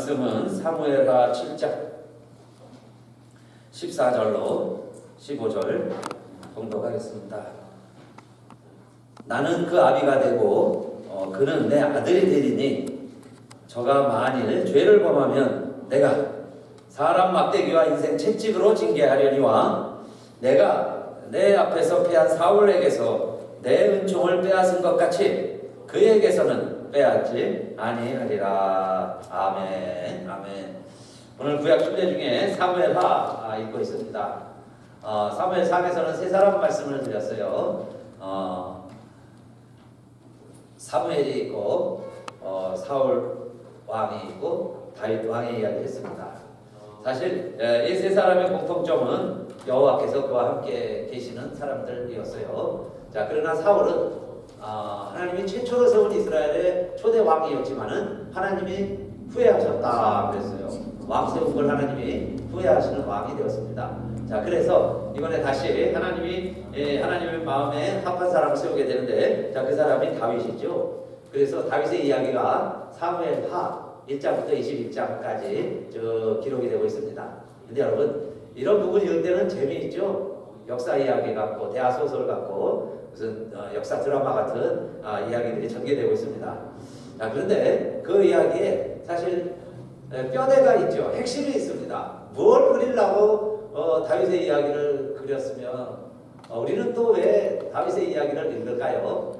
말씀은 사무엘하 7장 14절로 15절 봉독하겠습니다. 나는 그 아비가 되고 그는 내 아들이 되리니 저가 만일 죄를 범하면 내가 사람 막대기와 인생 채찍으로 징계하려니와 내가 내 앞에서 패한 사울에게서 내 은총을 빼앗은 것 같이 그에게서는 빼앗지 아니하리라. 아멘. 아멘. 오늘 구약 순례 중에 사무엘하 읽고 있습니다. 사무엘상에서는 세 사람 말씀을 드렸어요. 사무엘이 있고 사울 왕이 있고 다윗 왕의 이야기를 했습니다. 사실 이 세 사람의 공통점은 여호와께서 그와 함께 계시는 사람들이었어요. 자, 그러나 사울은 하나님이 최초로 세운 이스라엘의 초대 왕이었지만은 하나님이 후회하셨다 그랬어요. 왕 세운 걸 하나님이 후회하시는 왕이 되었습니다. 자, 그래서 이번에 다시 하나님의 마음에 합한 사람을 세우게 되는데, 자, 그 사람이 다윗이죠. 그래서 다윗의 이야기가 사무엘하 1장부터 21장까지 기록이 되고 있습니다. 근데 여러분, 이런 부분 읽을 때는 재미있죠. 역사 이야기 같고 대하소설 같고 무슨 역사 드라마 같은 이야기들이 전개되고 있습니다. 자, 그런데 그 이야기에 사실 뼈대가 있죠. 핵심이 있습니다. 뭘 그리려고 다윗의 이야기를 그렸으면 우리는 또 왜 다윗의 이야기를 읽을까요?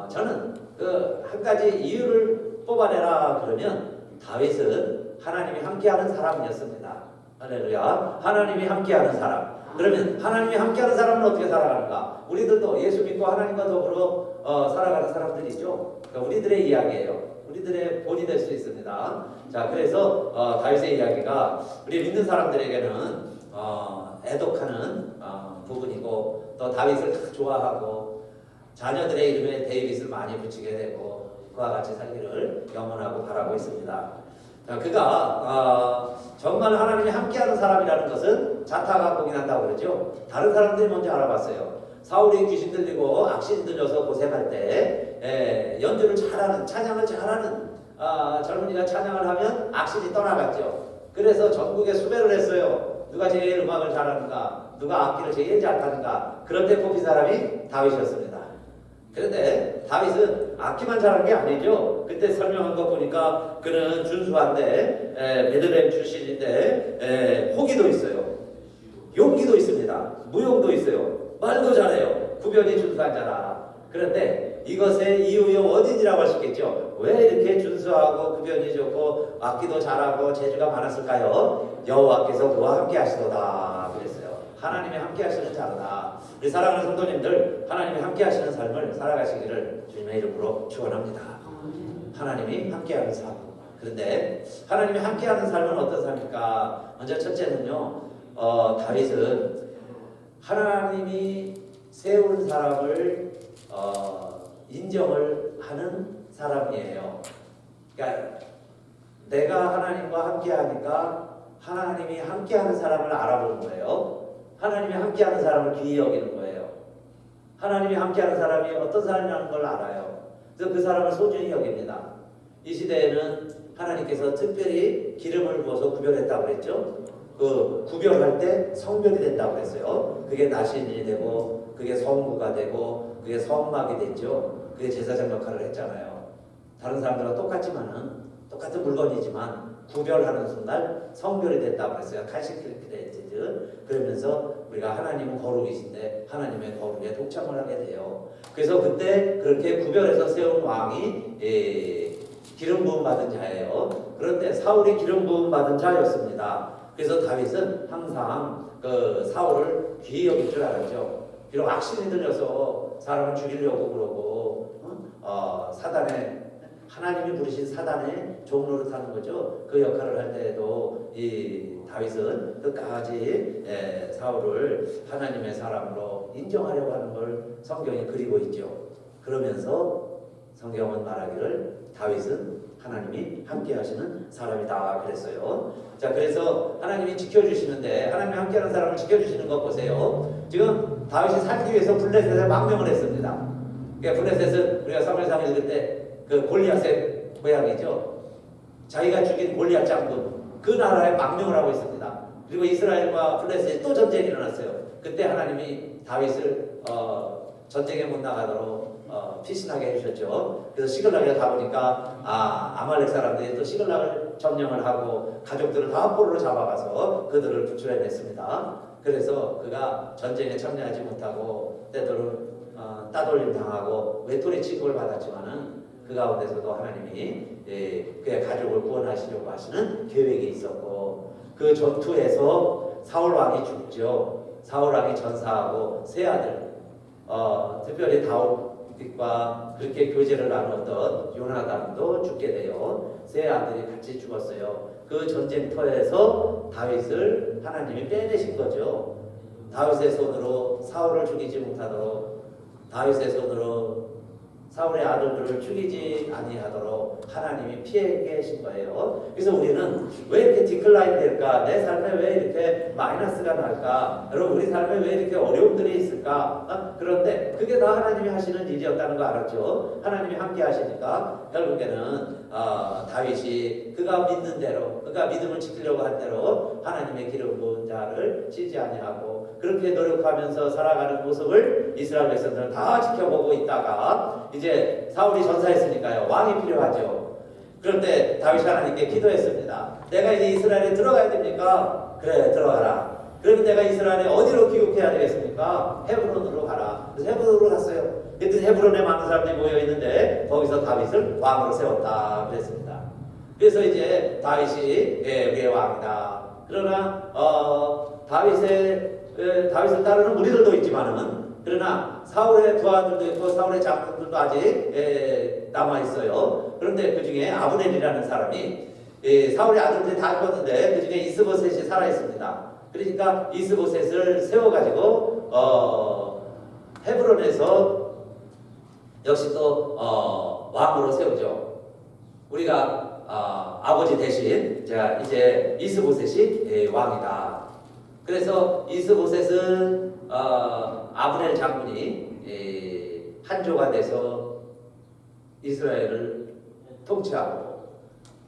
저는 그 한 가지 이유를 뽑아내라 그러면 다윗은 하나님이 함께하는 사람이었습니다. 할렐루야. 하나님이 함께하는 사람. 그러면 하나님이 함께하는 사람은 어떻게 살아가는가? 우리들도 예수 믿고 하나님과 더불어 살아가는 사람들이죠. 그러니까 우리들의 이야기예요. 우리들의 본이 될 수 있습니다. 자, 그래서 다윗의 이야기가 우리 믿는 사람들에게는 애독하는 부분이고, 또 다윗을 다 좋아하고 자녀들의 이름에 데이빗을 많이 붙이게 되고 그와 같이 살기를 영원하고 바라고 있습니다. 자, 그가 정말 하나님이 함께하는 사람이라는 것은 자타가 공인한다고 그러죠. 다른 사람들이 먼저 알아봤어요. 사울이 귀신 들리고 악신 들려서 고생할 때 연주를 잘하는, 찬양을 잘하는 젊은이가 찬양을 하면 악신이 떠나갔죠. 그래서 전국에 수배를 했어요. 누가 제일 음악을 잘하는가, 누가 악기를 제일 잘하는가. 그런데 뽑힌 사람이 다윗이었습니다. 그런데 다윗은 악기만 잘하는 게 아니죠. 그때 설명한 거 보니까 그는 준수한데 베들레헴 출신인데 호기도 있어요. 용기도 있습니다. 무용도 있어요. 말도 잘해요. 구변이 준수한 자라. 그런데 이것의 이유의 원인이라고 할 수 있겠죠. 왜 이렇게 준수하고 구변이 좋고 악기도 잘하고 재주가 많았을까요? 여호와께서 그와 함께 하시도다 그랬어요. 하나님이 함께 하시는 자로다. 우리 사랑하는 성도님들, 하나님이 함께 하시는 삶을 살아가시기를 주님의 이름으로 축원합니다. 하나님이 함께 하는 삶. 그런데 하나님이 함께 하는 삶은 어떤 삶입니까? 먼저 첫째는요, 다윗은 하나님이 세운 사람을 인정을 하는 사람이에요. 그러니까 내가 하나님과 함께 하니까 하나님이 함께 하는 사람을 알아보는 거예요. 하나님이 함께하는 사람을 귀히 여기는 거예요. 하나님이 함께하는 사람이 어떤 사람이라는 걸 알아요. 그래서 그 사람을 소중히 여깁니다. 이 시대에는 하나님께서 특별히 기름을 부어서 구별했다고 그랬죠. 그 구별할 때 성별이 된다고 그랬어요. 그게 나신이 되고, 그게 성부가 되고, 그게 성막이 됐죠. 그게 제사장 역할을 했잖아요. 다른 사람들과 똑같은 물건이지만 구별하는 순간 성별이 됐다고 그랬어요. 칼시크리티드. 그러면서 우리가 하나님은 거룩이신데 하나님의 거룩에 동참을 하게 돼요. 그래서 그때 그렇게 구별해서 세운 왕이 기름 부음 받은 자예요. 그런데 사울이 기름 부음 받은 자였습니다. 그래서 다윗은 항상 그 사울을 귀히 여길 줄 알았죠. 비록 악신이 들려서 사람을 죽이려고 그러고 사단의 하나님이 부르신 사단의 종로를 타는 거죠. 그 역할을 할 때에도 이 다윗은 끝까지 사울을 하나님의 사람으로 인정하려고 하는 걸 성경에 그리고 있죠. 그러면서 성경은 말하기를 다윗은 하나님이 함께 하시는 사람이다 그랬어요. 자, 그래서 하나님이 지켜주시는데, 하나님이 함께하는 사람을 지켜주시는 것 보세요. 지금 다윗이 살기 위해서 블레셋에 망명을 했습니다. 그러니까 블레셋은 우리가 사무엘상 읽을 때 그 골리앗의 고향이죠. 자기가 죽인 골리앗 장군 그 나라에 망명을 하고 있습니다. 그리고 이스라엘과 블레셋이 또 전쟁이 일어났어요. 그때 하나님이 다윗을 전쟁에 못 나가도록 피신하게 해주셨죠. 그래서 시글락에 가보니까 아말렉 사람들이 또 시글락을 점령을 하고 가족들을 다 포로로 잡아가서 그들을 구출해냈습니다. 그래서 그가 전쟁에 참여하지 못하고 때로는 따돌림 당하고 외톨이 취급을 받았지만은 그 가운데서도 하나님이 그의 가족을 구원하시려고 하시는 계획이 있었고, 그 전투에서 사울 왕이 죽죠. 사울 왕이 전사하고 세 아들, 특별히 다윗과 그렇게 교제를 나눴던 요나단도 죽게 돼요. 세 아들이 같이 죽었어요. 그 전쟁터에서 다윗을 하나님이 빼내신 거죠. 다윗의 손으로 사울을 죽이지 못하도록, 다윗의 손으로 사울의 아들들을 죽이지 아니하도록 하나님이 피해 계신 거예요. 그래서 우리는 왜 이렇게 디클라인 될까? 내 삶에 왜 이렇게 마이너스가 날까? 여러분, 우리 삶에 왜 이렇게 어려움들이 있을까? 그런데 그게 다 하나님이 하시는 일이었다는 거 알았죠? 하나님이 함께 하시니까 결국에는 다윗이 그가 믿는 대로, 그가 믿음을 지키려고 한 대로 하나님의 기름 부은 자를 치지 아니하고 그렇게 노력하면서 살아가는 모습을 이스라엘 백성들은 다 지켜보고 있다가 이제 사울이 전사했으니까요, 왕이 필요하죠. 그런데 다윗이 하나님께 기도했습니다. 내가 이제 이스라엘에 들어가야 됩니까? 그래, 들어가라. 그러면 내가 이스라엘에 어디로 귀국해야 되겠습니까? 헤브론으로 가라. 그래서 헤브론으로 갔어요. 그때 헤브론에 많은 사람들이 모여 있는데 거기서 다윗을 왕으로 세웠다 그랬습니다. 그래서 이제 다윗이 우리의 왕이다. 그러나 다윗을 따르는 무리들도 있지만은, 그러나 사울의 부하들도 있고 사울의 장군들도 아직 남아 있어요. 그런데 그 중에 아브넬이라는 사람이 사울의 아들들이 다 죽었는데 그 중에 이스보셋이 살아 있습니다. 그러니까 이스보셋을 세워가지고 헤브론에서 역시 또 왕으로 세우죠. 우리가 아버지 대신 자 이제 이스보셋이 왕이다. 그래서 이스보셋은 아브넬 장군이 한조가 돼서 이스라엘을 통치하고,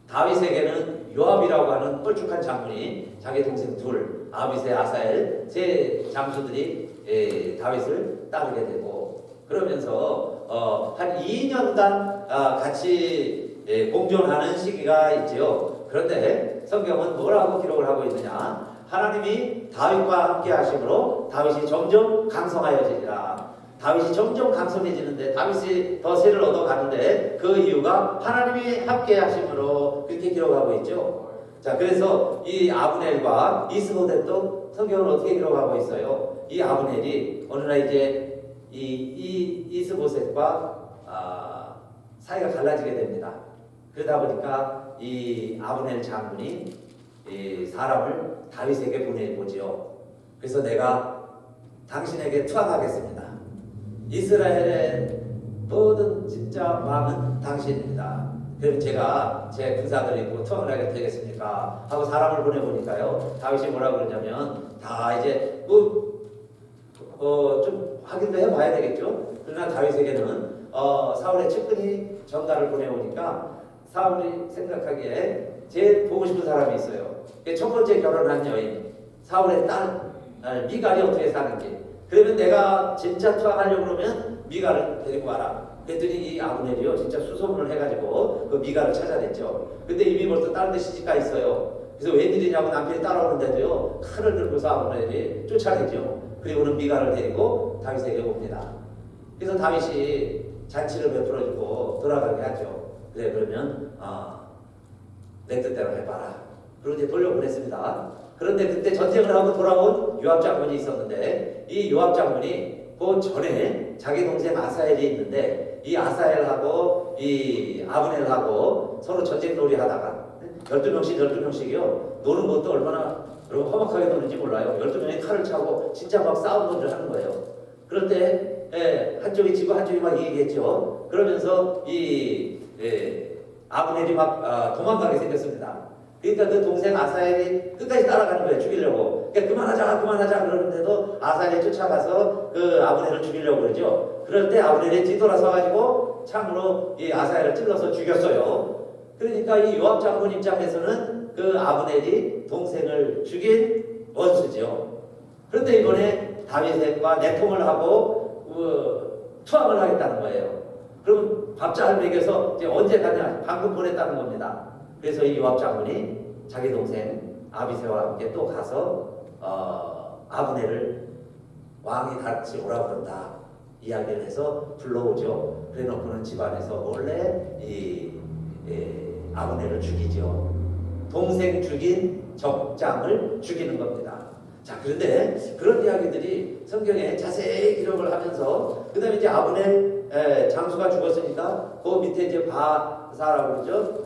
다윗에게는 요압이라고 하는 뻘쭉한 장군이 자기 동생 둘, 아비세, 아사엘 세 장수들이 다윗을 따르게 되고, 그러면서 한 2년간 같이 공존하는 시기가 있지요. 그런데 성경은 뭐라고 기록을 하고 있느냐? 하나님이 다윗과 함께 하심으로 다윗이 점점 강성하여지리라. 다윗이 점점 강성해지는데, 다윗이 더 세를 얻어가는데 그 이유가 하나님이 함께 하심으로 그렇게 기록하고 있죠. 자, 그래서 이 아브넬과 이스보셋도 성경은 어떻게 기록하고 있어요? 이 아브넬이 어느 날 이제 이 이스보셋과 사이가 갈라지게 됩니다. 그러다 보니까 이 아브넬 장군이 이 사람을 다윗에게 보내보지요. 그래서 내가 당신에게 투항하겠습니다. 이스라엘의 모든 진짜 왕은 당신입니다. 그럼 제가 제 군사들이 뭐 투항을 하게 되겠습니까? 하고 사람을 보내보니까요, 다윗이 뭐라고 그러냐면, 다 이제 좀 확인도 해봐야 되겠죠. 그러나 다윗에게는 사울의 측근이 전가를 보내오니까 사울이 생각하기에 제일 보고 싶은 사람이 있어요. 첫 번째 결혼한 여인, 사울의 딸 미갈이 어떻게 사는지. 그러면 내가 진짜 투항하려고 그러면 미갈을 데리고 와라. 그랬더니 이 아브넬이요, 진짜 수소문을 해가지고 그 미갈을 찾아냈죠. 근데 이미 벌써 다른 데 시집가 있어요. 그래서 웬일이냐고 남편이 따라오는데도요, 칼을 들고서 아브넬이 쫓아내죠. 그리고는 미갈을 데리고 다윗에게 옵니다. 그래서 다윗이 잔치를 베풀어주고 돌아가게 하죠. 그래, 그러면 내 뜻대로 해봐라. 그리고 이제 돌려보냈습니다. 그런데 그때 전쟁을 하고 돌아온 요압 장군이 있었는데, 이 요압 장군이 그 전에 자기 동생 아사엘이 있는데, 이 아사엘하고 이 아브넬하고 서로 전쟁놀이 하다가 12명씩이요 노는 것도 얼마나 험악하게 노는지 몰라요. 12명이 칼을 차고 진짜 막 싸움을 하는 거예요. 그런데 한쪽이 지고 한쪽이 막 이기겠죠. 그러면서 이 아브넬이 막 도망가게 생겼습니다. 그러니까 그 동생 아사엘이 끝까지 따라가는 거예요. 죽이려고. 그러니까 그만하자 그러는데도 아사엘이 쫓아가서 그 아브넬을 죽이려고 그러죠. 그럴 때 아브넬이 뒤돌아서 가지고 창으로 이 아사엘을 찔러서 죽였어요. 그러니까 이 요압 장군 입장에서는 그 아브넬이 동생을 죽인 원수죠. 그런데 이번에 다윗과 내통을 하고 투항을 하겠다는 거예요. 그럼 밥잘 먹여서 이제 언제 가냐? 방금 보냈다는 겁니다. 그래서 이 요압 장군이 자기 동생 아비새와 함께 또 가서 아브넬을 왕이 같이 오라 그런다 이야기를 해서 불러오죠. 그래놓고는 집안에서 몰래 이 아브넬을 죽이죠. 동생 죽인 적장을 죽이는 겁니다. 자, 그런데 그런 이야기들이 성경에 자세히 기록을 하면서 그 다음에 이제 아브넬 장수가 죽었으니까 그 밑에 이제 바사라고 그러죠.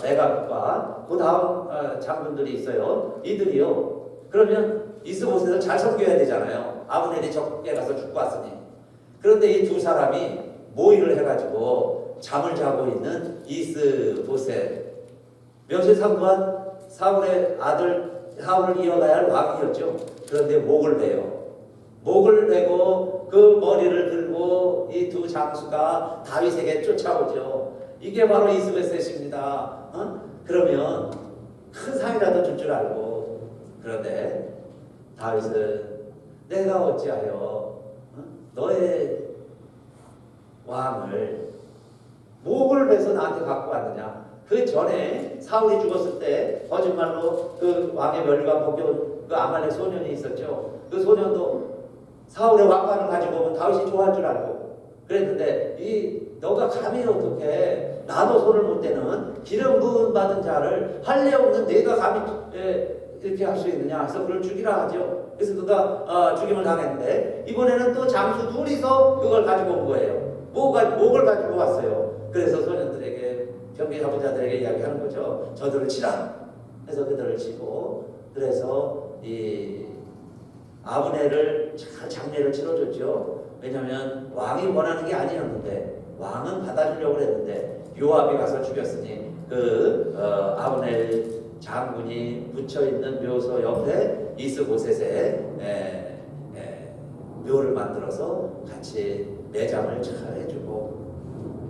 레갑과 그 다음 장군들이 있어요. 이들이요. 그러면 이스보셋을 잘 섬겨야 되잖아요. 아브넬이 적에 가서 죽고 왔으니. 그런데 이 두 사람이 모의를 해가지고 잠을 자고 있는 이스보셋, 명실상부한 사울의 아들 사울을 이어가야 할 왕이었죠. 그런데 목을 베요. 목을 베고 그 머리를 들고 이 두 장수가 다윗에게 쫓아오죠. 이게 바로 이스보셋입니다. 그러면 큰 상이라도 줄 줄 알고. 그런데 다윗은 내가 어찌하여 너의 왕을 목을 베서 나한테 갖고 왔느냐. 그 전에 사울이 죽었을 때 거짓말로 그 왕의 멸류관 벗겨온 그 아말렉 소년이 있었죠. 그 소년도 사울의 왕관을 가지고 오면 다윗이 좋아할 줄 알고 그랬는데 너가 감히 어떻게 나도 손을 못 대는 기름 부음 받은 자를 할례 없는 내가 감히 이렇게 할 수 있느냐 해서 그걸 죽이라 하죠. 그래서 그가 죽임을 당했는데 이번에는 또 장수 둘이서 그걸 가지고 온 거예요. 목을 가지고 왔어요. 그래서 소년들에게 경비사부자들에게 이야기하는 거죠. 저들을 치라. 해서 그들을 치고 그래서 이 아브넬을 잘 장례를 치러줬죠. 왜냐하면 왕이 원하는 게 아니었는데 왕은 받아주려고 했는데 요압이 가서 죽였으니 그 아브넬 장군이 붙여있는 묘소 옆에 이스보셋에 묘를 만들어서 같이 매장을 잘 해주고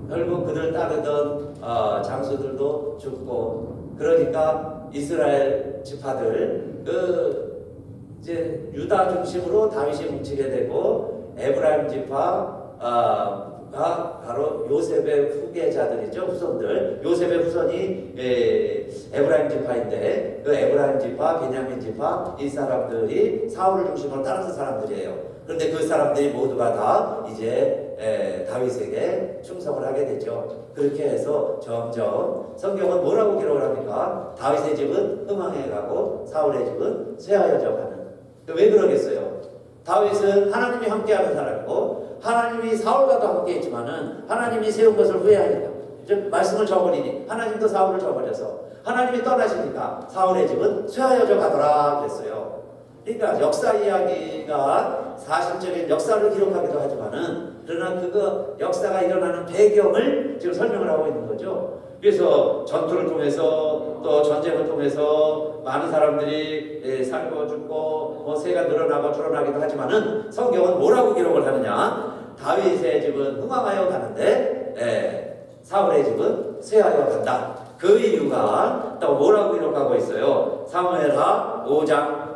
결국 그들 따르던 장수들도 죽고 그러니까 이스라엘 지파들 이제 유다 중심으로 다윗이 뭉치게 되고 에브라임 지파가 바로 요셉의 후계자들이죠. 후손들. 요셉의 후손이 에브라임 지파인데 그 에브라임 지파, 베냐민 지파 이 사람들이 사울을 중심으로 따르는 사람들이에요. 그런데 그 사람들이 모두가 다 이제 다윗에게 충성을 하게 되죠. 그렇게 해서 점점 성경은 뭐라고 기록을 합니까? 다윗의 집은 흥왕해 가고 사울의 집은 쇠하여져 가는. 왜 그러겠어요? 다윗은 하나님이 함께하는 사람이고 하나님이 사울과도 함께했지만은 하나님이 세운 것을 후회하니까 말씀을 저버리니 하나님도 사울을 저버려서 하나님이 떠나시니까 사울의 집은 쇠하여져 가더라 그랬어요. 그러니까 역사 이야기가 사실적인 역사를 기록하기도 하지만은 그러나 그거 역사가 일어나는 배경을 지금 설명을 하고 있는 거죠. 그래서 전투를 통해서 또 전쟁을 통해서 많은 사람들이 살고 죽고 새가 늘어나고 줄어나기도 하지만은 성경은 뭐라고 기록을 하느냐? 다윗의 집은 흥왕하여 가는데 사울의 집은 쇠하여 간다. 그 이유가 또 뭐라고 기록하고 있어요? 사무엘하 5장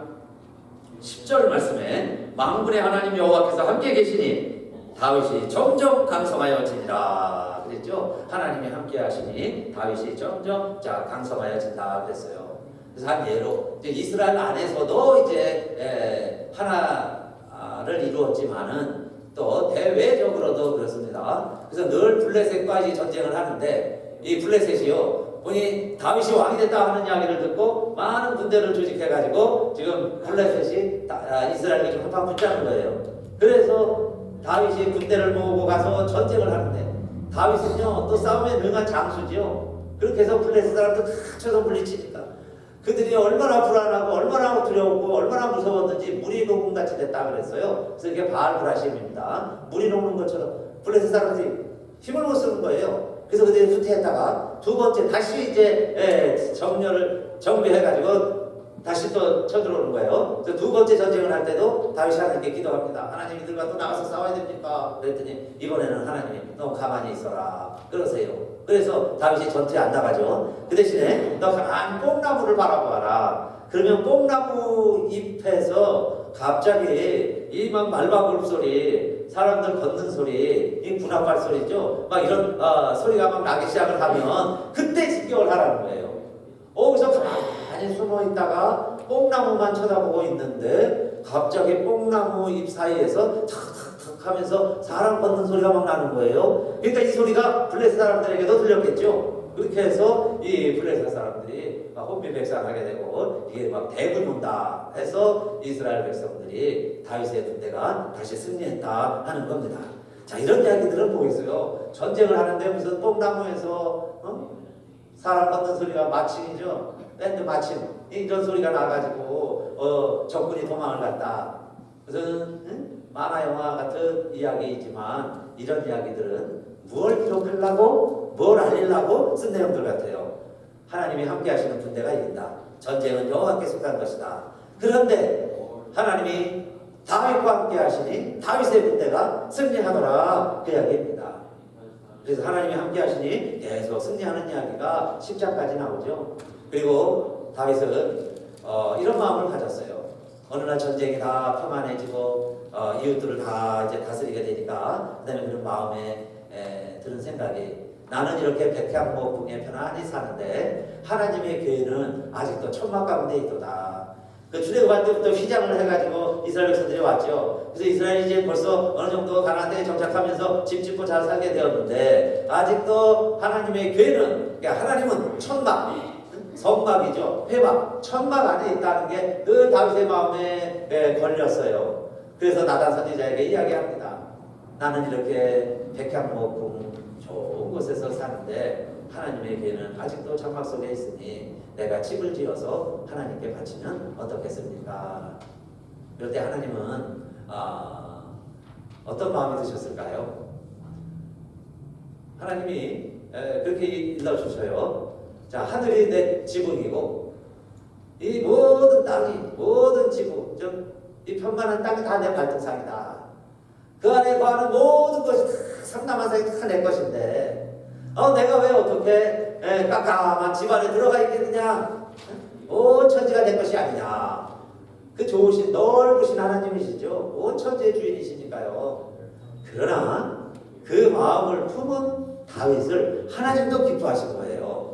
10절 말씀에 만군의 하나님 여호와께서 함께 계시니 다윗이 점점 강성하여지니라 그랬죠. 하나님이 함께 하시니 다윗이 점점 강성하여진다 그랬어요. 그래서 한 예로 이제 이스라엘 안에서도 이제 하나를 이루었지만은 또 대외적으로도 그렇습니다. 그래서 늘 블레셋과 전쟁을 하는데 이 블레셋이요 보니 다윗이 왕이 됐다 하는 이야기를 듣고 많은 군대를 조직해가지고 지금 블레셋이 이스라엘과 좀 한판 붙자는 거예요. 그래서 다윗이 군대를 모으고 가서 전쟁을 하는데 다윗은요 또 싸움에 능한 장수지요. 그렇게 해서 블레셋 사람들 다 쳐서 물리치니까 그들이 얼마나 불안하고 얼마나 두려웠고 얼마나 무서웠는지 물이 녹음 같이 됐다 그랬어요. 그래서 이게 바알브라심입니다. 물이 녹는 것처럼 블레셋 사람들이 힘을 못 쓰는 거예요. 그래서 그들이 후퇴했다가 두 번째 다시 이제 정비해가지고 다시 또 쳐들어오는 거예요. 그래서 두 번째 전쟁을 할 때도 다윗이 하나님께 기도합니다. 하나님 이들과 또 나가서 싸워야 됩니까? 그랬더니 이번에는 하나님이 너 가만히 있어라 그러세요. 그래서 다윗이 전투에 안 나가죠. 그 대신에 너 가만히 뽕나무를 바라보아라. 그러면 뽕나무 잎에서 갑자기 이 막 말방울 소리, 사람들 걷는 소리, 이 군합발 소리죠. 막 이런 소리가 막 나기 시작을 하면 그때 진격을 하라는 거예요. 거기서 가만히 숨어 있다가 뽕나무만 쳐다보고 있는데 갑자기 뽕나무 잎 사이에서 탁탁탁 하면서 사람 걷는 소리가 막 나는 거예요. 그러니까 이 소리가 블레셋 사람들에게도 들렸겠죠. 그렇게 해서 이 블레셋 사람들이 혼비백산하게 되고 이게 막 대군이 온다 해서 이스라엘 백성들이 다윗의 군대가 다시 승리했다 하는 겁니다. 자, 이런 이야기들은 보겠어요. 전쟁을 하는데 무슨 뽕나무에서 사람 걷는 소리가 마침이죠. 밴드 마침 이런 소리가 나가지고 적군이 도망을 갔다. 무슨 만화 영화 같은 이야기이지만 이런 이야기들은 뭘 기록하려고 뭘 알리려고 쓴 내용들 같아요. 하나님이 함께 하시는 군대가 이긴다. 전쟁은 여호와께 속한 것이다. 그런데 하나님이 다윗과 함께 하시니 다윗의 군대가 승리하더라. 그 이야기입니다. 그래서 하나님이 함께 하시니 계속 승리하는 이야기가 10장까지 나오죠. 그리고 다윗은 이런 마음을 가졌어요. 어느 날 전쟁이 다 평안해지고 이웃들을 다 이제 다스리게 되니까 그다음에 그런 마음에 드는 생각이 나는 이렇게 백향목궁에 편안히 사는데 하나님의 교회는 아직도 천막 가운데 있도다. 그 출애굽할 때부터 휘장을 해가지고 이스라엘 백성들이 왔죠. 그래서 이스라엘이 이제 벌써 어느 정도 가나안 땅에 정착하면서 집 짓고 잘 살게 되었는데 아직도 하나님의 교회는 그러니까 하나님은 천막, 성막이죠. 회막, 천막 안에 있다는 게 늘 다윗의 마음에 걸렸어요. 그래서 나단 선지자에게 이야기합니다. 나는 이렇게 백향목궁 좋은 곳에서 사는데 하나님의 교회는 아직도 장막 속에 있으니 내가 집을 지어서 하나님께 바치면 어떻겠습니까? 이럴 때 하나님은 어떤 마음이 드셨을까요? 하나님이 그렇게 일러주셔요. 자, 하늘이 내 지붕이고 이 모든 땅이 모든 지붕 이 편만한 땅이 다 내 발등상이다. 그 안에 거하는 모든 것이 다 상남한상이 다 내 것인데 내가 왜 어떻게 깜깜한 집안에 들어가 있겠느냐? 온 천지가 내 것이 아니냐? 그 좋으신 넓으신 하나님이시죠. 온 천지의 주인이시니까요. 그러나 그 마음을 품은 다윗을 하나님도 기뻐하신 거예요.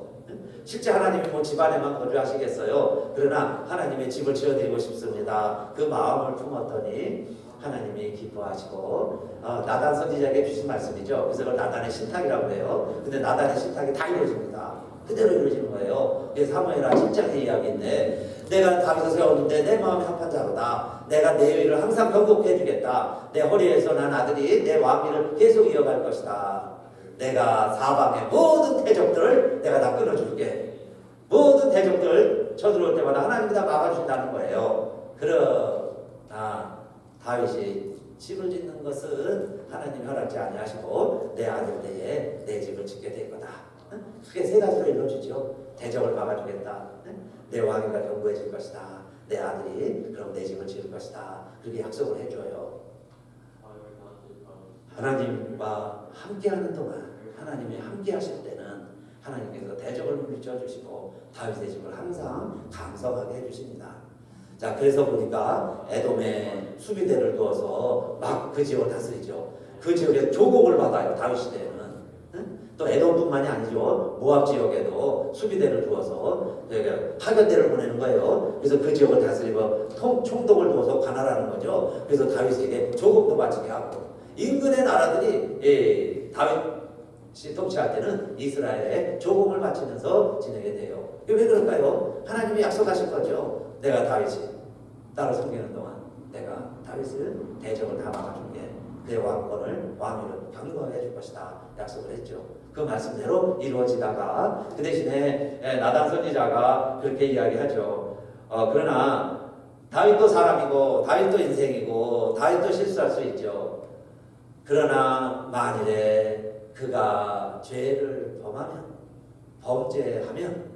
실제 하나님이 뭐 집안에만 거주하시겠어요? 그러나 하나님의 집을 지어드리고 싶습니다. 그 마음을 품었더니 하나님이 기뻐하시고 나단 선지자에게 주신 말씀이죠. 그래서 그걸 나단의 신탁이라고 해요. 근데 나단의 신탁이 다 이루어집니다. 그대로 이루어지는 거예요. 이게 사무엘하 10장의 이야기인데 내가 다윗을 세웠는데 내 마음이 합한 자로다. 내가 내 의를 항상 경고해 주겠다. 내 허리에서 난 아들이 내 왕위를 계속 이어갈 것이다. 내가 사방의 모든 대적들을 내가 다 끊어줄게. 모든 대적들 쳐들어올 때마다 하나님이 다 막아주신다는 거예요. 그러나 다윗이 집을 짓는 것은 하나님 허락지 아니하시고 내 아들 때에 내 집을 짓게 될 거다. 크게 세 가지로 일러주죠. 대적을 막아주겠다. 내 왕위가 견고해질 것이다. 내 아들이 그럼 내 집을 지을 것이다. 그렇게 약속을 해줘요. 하나님과 함께하는 동안 하나님이 함께하실 때는 하나님께서 대적을 물리쳐 주시고 다윗의 집을 항상 강성하게 해주십니다. 자, 그래서 보니까 에돔에 수비대를 두어서 막 그 지역을 다스리죠. 그 지역에 조공을 받아요. 다윗 시대에는. 또 에돔뿐만이 아니죠. 모압 지역에도 수비대를 두어서 파견대를 보내는 거예요. 그래서 그 지역을 다스리고 총독을 두어서 관할하는 거죠. 그래서 다윗에게 조공도 바치게 하고 인근의 나라들이 다윗이 통치할 때는 이스라엘에 조공을 바치면서 지내게 돼요. 왜 그럴까요? 하나님이 약속하신 거죠. 내가 다윗이 나를 섬기는 동안 내가 다윗을 대적을 다 막아줄게. 내 왕권을 왕위를 견고하게 해줄 것이다. 약속을 했죠. 그 말씀대로 이루어지다가 그 대신에 나단 선지자가 그렇게 이야기하죠. 그러나 다윗도 사람이고 다윗도 인생이고 다윗도 실수할 수 있죠. 그러나 만일에 그가 죄를 범하면 범죄하면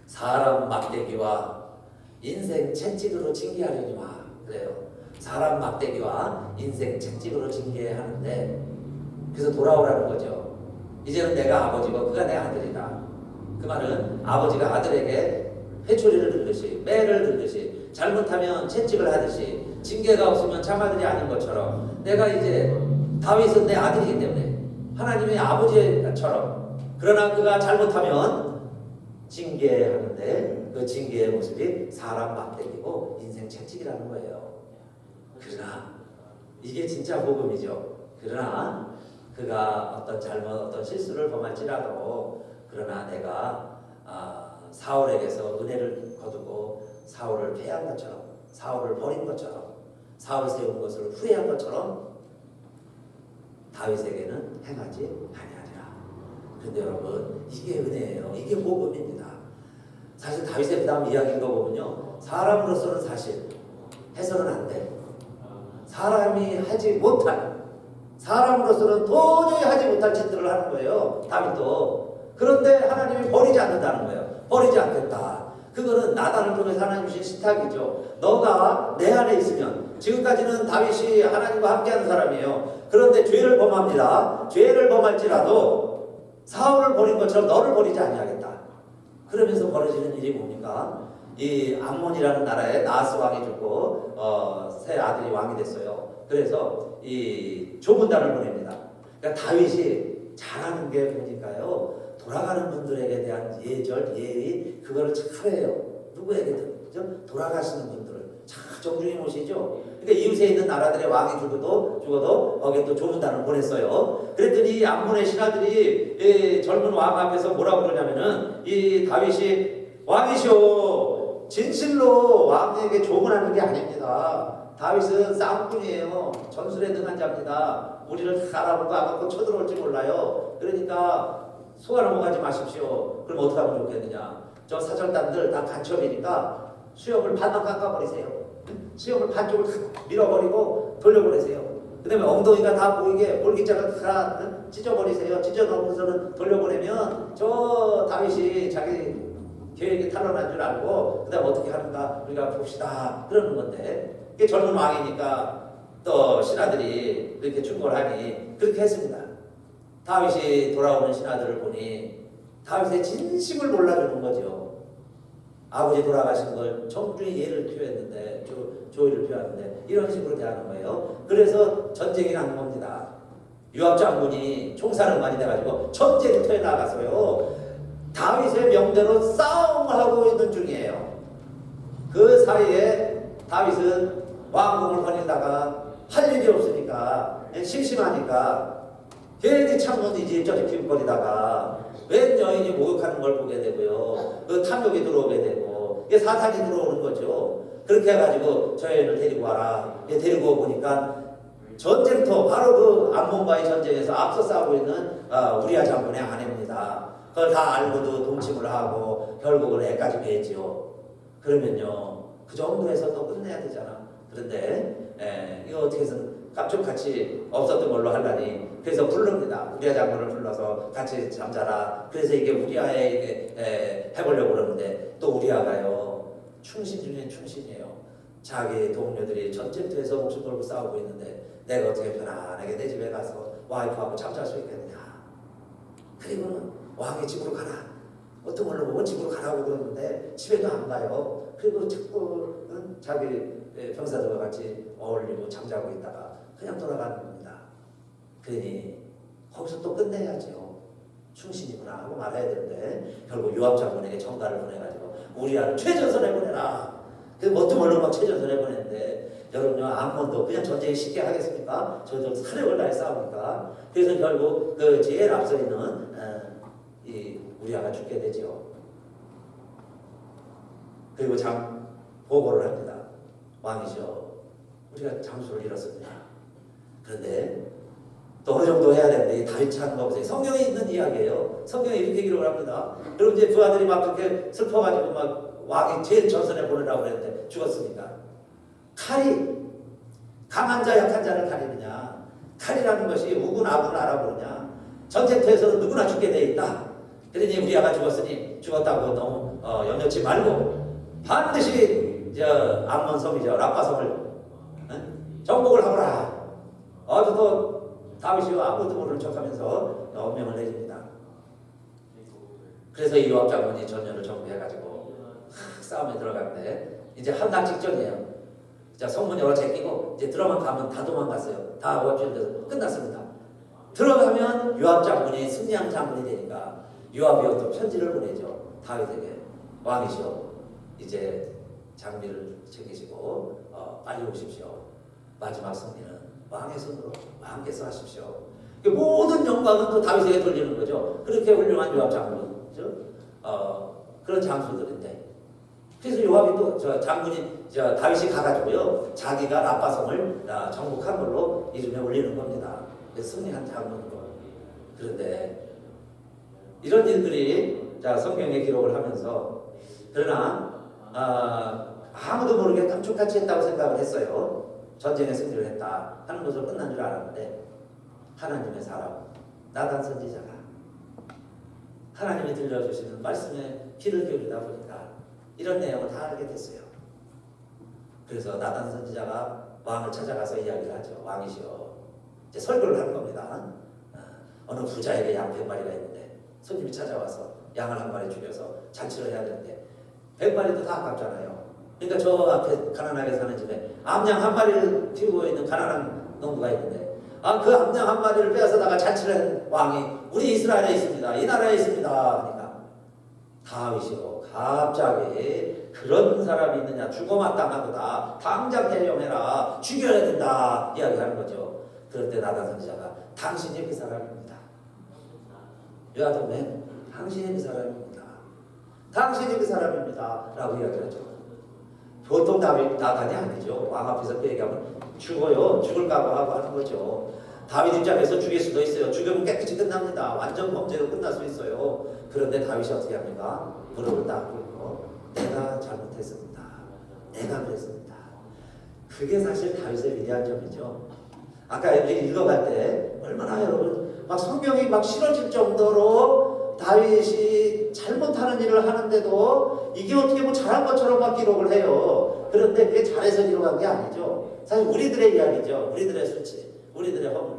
사람 막대기와 인생 채찍으로 징계하려니와 그래요. 사람 막대기와 인생 채찍으로 징계하는데 그래서 돌아오라는 거죠. 이제는 내가 아버지고 그가 내 아들이다. 그 말은 아버지가 아들에게 회초리를 들듯이 매를 들듯이 잘못하면 채찍을 하듯이 징계가 없으면 참아들이 아닌 것처럼 내가 이제 다윗은 내 아들이기 때문에 하나님의 아버지처럼 그러나 그가 잘못하면 징계하는데 그 징계의 모습이 사람 막대기고 인생 채찍이라는 거예요. 그러나 이게 진짜 복음이죠. 그러나 그가 어떤 잘못 어떤 실수를 범할지라도 그러나 내가 사울에게서 은혜를 거두고 사울을 패한 것처럼 사울을 버린 것처럼 사울 세운 것을 후회한 것처럼 다윗에게는 행하지 아니하리라. 그런데 여러분 이게 은혜예요. 이게 복음입니다. 사실 다윗의 그 다음 이야기인 거 보면요, 사람으로서는 사실 해서는 안 돼. 사람이 하지 못할, 사람으로서는 도저히 하지 못할 짓들을 하는 거예요. 다윗도. 그런데 하나님이 버리지 않는다는 거예요. 버리지 않겠다. 그거는 나단을 통해서 하나님 주신 신탁이죠. 너가 내 안에 있으면, 지금까지는 다윗이 하나님과 함께하는 사람이에요. 그런데 죄를 범합니다. 죄를 범할지라도 사울을 버린 것처럼 너를 버리지 아니하겠다. 그러면서 벌어지는 일이 뭡니까? 이 암몬이라는 나라에 나하스 왕이 죽고 새 아들이 왕이 됐어요. 그래서 이 조문단을 보냅니다. 그러니까 다윗이 잘하는 게 뭡니까요? 돌아가는 분들에게 대한 예절, 예의, 그거를 잘해요. 누구에게든, 그죠? 돌아가시는 분들을 참 정중히 모시죠. 그러니까 이웃에 있는 나라들의 왕이 죽어도 거기에 또 조문단을 보냈어요. 그랬더니 이 암몬의 신하들이 이 젊은 왕 앞에서 뭐라고 그러냐면은 이 다윗이 왕이시오. 진실로 왕에게 조문하는 게 아닙니다. 다윗은 쌍꾼이에요. 전술에 능한 자입니다. 우리를 다 알아보고 아무것도 쳐들어올지 몰라요. 그러니까 속아 넘어가지 마십시오. 그럼 어떻게 하면 좋겠느냐? 저 사절단들 다 간첩이니까 수염을 반만 깎아버리세요. 수염을 반쪽을 밀어버리고 돌려보내세요. 그 다음에 엉덩이가 다 보이게 볼기장을 다 찢어버리세요. 찢어놓고서는 돌려보내면 저 다윗이 자기 계획이 탄로난 줄 알고 그 다음 어떻게 하는가 우리가 봅시다. 그러는 건데 이게 젊은 왕이니까 또 신하들이 이렇게 충고하니 그렇게 했습니다. 다윗이 돌아오는 신하들을 보니 다윗의 진심을 몰라주는 거죠. 아버지 돌아가신 걸 정중히 예를 표했는데 조의를 표했는데 이런 식으로 대하는 거예요. 그래서 전쟁이 난 겁니다. 요압 장군이 총사령관이 돼가지고 전쟁터에 나가서요 다윗의 명대로 싸움을 하고 있는 중이에요. 그 사이에 다윗은 왕궁을 거닐다가 할 일이 없으니까 심심하니까 괜히 창문 이지 저지 기웃거리다가 웬 여인이 목욕하는 걸 보게 되고요. 그 탐욕이 들어오게 되고 이게 사탄이 들어오는 거죠. 그렇게 해가지고 저 여인을 데리고 와라. 데리고 보니까 전쟁터 바로 그 암몬과의 전쟁에서 앞서 싸우고 있는 우리아 장군의 아내입니다. 그걸 다 알고도 동침을 하고 결국은 애까지 배지요. 그러면요 그 정도에서 또 끝내야 되잖아. 그런데 이거 어떻게 해서 깜짝같이 없었던 걸로 하려니 그래서 부릅니다. 우리아 장군을 불러서 같이 잠자라. 그래서 이게 우리아에 해보려고 그러는데 또 우리아가요 충신 중에 충신이에요. 자기 동료들이 전쟁터에서 목숨 걸고 싸우고 있는데 내가 어떻게 편안하게 내 집에 가서 와이프하고 잠잘 수 있겠느냐. 그리고는 왕의 집으로 가라. 어떤 걸로 보면 집으로 가라고 그러는데 집에도 안 가요. 그리고 자꾸 자기 병사들과 같이 어울리고 잠자고 있다가 그냥 돌아가는 겁니다. 그러니 거기서 또 끝내야죠. 충신이구나 하고 말해야 되는데 결국 요압 장군에게 전가를 보내가지고 우리아를 최전선에 보내라. 그 뭣도 모르는 막 최전선에 보냈는데 여러분요 암몬도 그냥 전쟁이 쉽게 하겠습니까? 저도 사력을 다해 싸우니까. 그래서 결국 그 제일 앞서 있는 이 우리아가 죽게 되죠. 그리고 보고를 합니다. 왕이죠. 우리가 장수를 잃었습니다. 그런데 또 어느 정도 해야 되는데 다윗이 하는 거 보세요. 성경에 있는 이야기예요. 성경에 이렇게 기록을 합니다. 그리고 이제 두 아들이 막 그렇게 슬퍼가지고 막 왕이 제일 전선에 보내라고 그랬는데 죽었으니까 칼이 강한 자 약한 자를 가리느냐. 칼이라는 것이 우군 아군을 알아보느냐. 전쟁터에서는 누구나 죽게 돼 있다. 그러니 우리아가 죽었으니 죽었다고 너무 염려치 말고 반드시 암몬 섬이죠. 라빠 섬을 정복을 하거라. 아주 또 다윗이 아무것도 모르는 척하면서 명령을 내립니다. 그래서 이 요압 장군이 전열을 전부 해가지고 싸움에 들어갔는데 이제 한날 직전이에요. 자, 성문열을 제끼고 이제 들어가면 다 도망갔어요. 다 원주에서 끝났습니다. 들어가면 요압 장군이 승리한 장군이 되니까 요압이 어떤 편지를 보내죠. 다윗에게 왕이시여 이제 장비를 챙기시고 빨리 오십시오. 마지막 승리는 왕의 손으로 왕께서 하십시오. 모든 영광은 또 다윗에게 돌리는 거죠. 그렇게 훌륭한 요압 장군이죠. 그런 장수들인데 그래서 요압이 또 장군이 다윗이 가가지고요 자기가 라빠성을 정복한 걸로 이름에 올리는 겁니다. 그래서 승리한 장군으로. 그런데 이런 일들이 성경에 기록을 하면서 그러나 아무도 모르게 깜짝같이 했다고 생각을 했어요. 전쟁에 승리를 했다 하는 것으로 끝난 줄 알았는데 하나님의 사람 나단 선지자가 하나님이 들려주시는 말씀에 귀를 기울이다 보니까 이런 내용을 다 알게 됐어요. 그래서 나단 선지자가 왕을 찾아가서 이야기를 하죠. 왕이시여 이제 설교를 하는 겁니다. 어느 부자에게 양 100마리가 있는데 손님이 찾아와서 양을 한 마리 죽여서 잔치를 해야 되는데 100마리도 다 아깝잖아요. 그러니까 저 앞에 가난하게 사는 집에 암양 한 마리를 키우고 있는 가난한 농부가 있는데 그 암양 한 마리를 빼앗아다가 잔치를 한 왕이 우리 이스라엘에 있습니다. 이 나라에 있습니다. 그러니까 다윗이요 갑자기 그런 사람이 있느냐 죽어 마땅하도다 당장 대령해라 죽여야 된다 이야기하는 거죠. 그럴 때 나단 선지자가 당신이 그 사람입니다. 요압은 당신이 그 사람입니다. 당신이 그 사람입니다 라고 이야기하죠. 보통 나단이 아니죠. 왕 앞에서 그 얘기하면 죽어요. 죽을까봐 하고 하는 거죠. 다윗 입장에서 죽일 수도 있어요. 죽으면 깨끗이 끝납니다. 완전 범죄로 끝날 수 있어요. 그런데 다윗이 어떻게 합니까? 무릎을 딱 꿇고 내가 잘못했습니다. 내가 그랬습니다. 그게 사실 다윗의 위대한 점이죠. 아까 우리 읽어갈 때 얼마나 여러분 막 성경이 막 싫어질 정도로 다윗이 잘못하는 일을 하는데도 이게 어떻게 뭐 잘한 것처럼 막 기록을 해요. 그런데 그게 잘해서 기록한 게 아니죠. 사실 우리들의 이야기죠. 우리들의 수치, 우리들의 허물.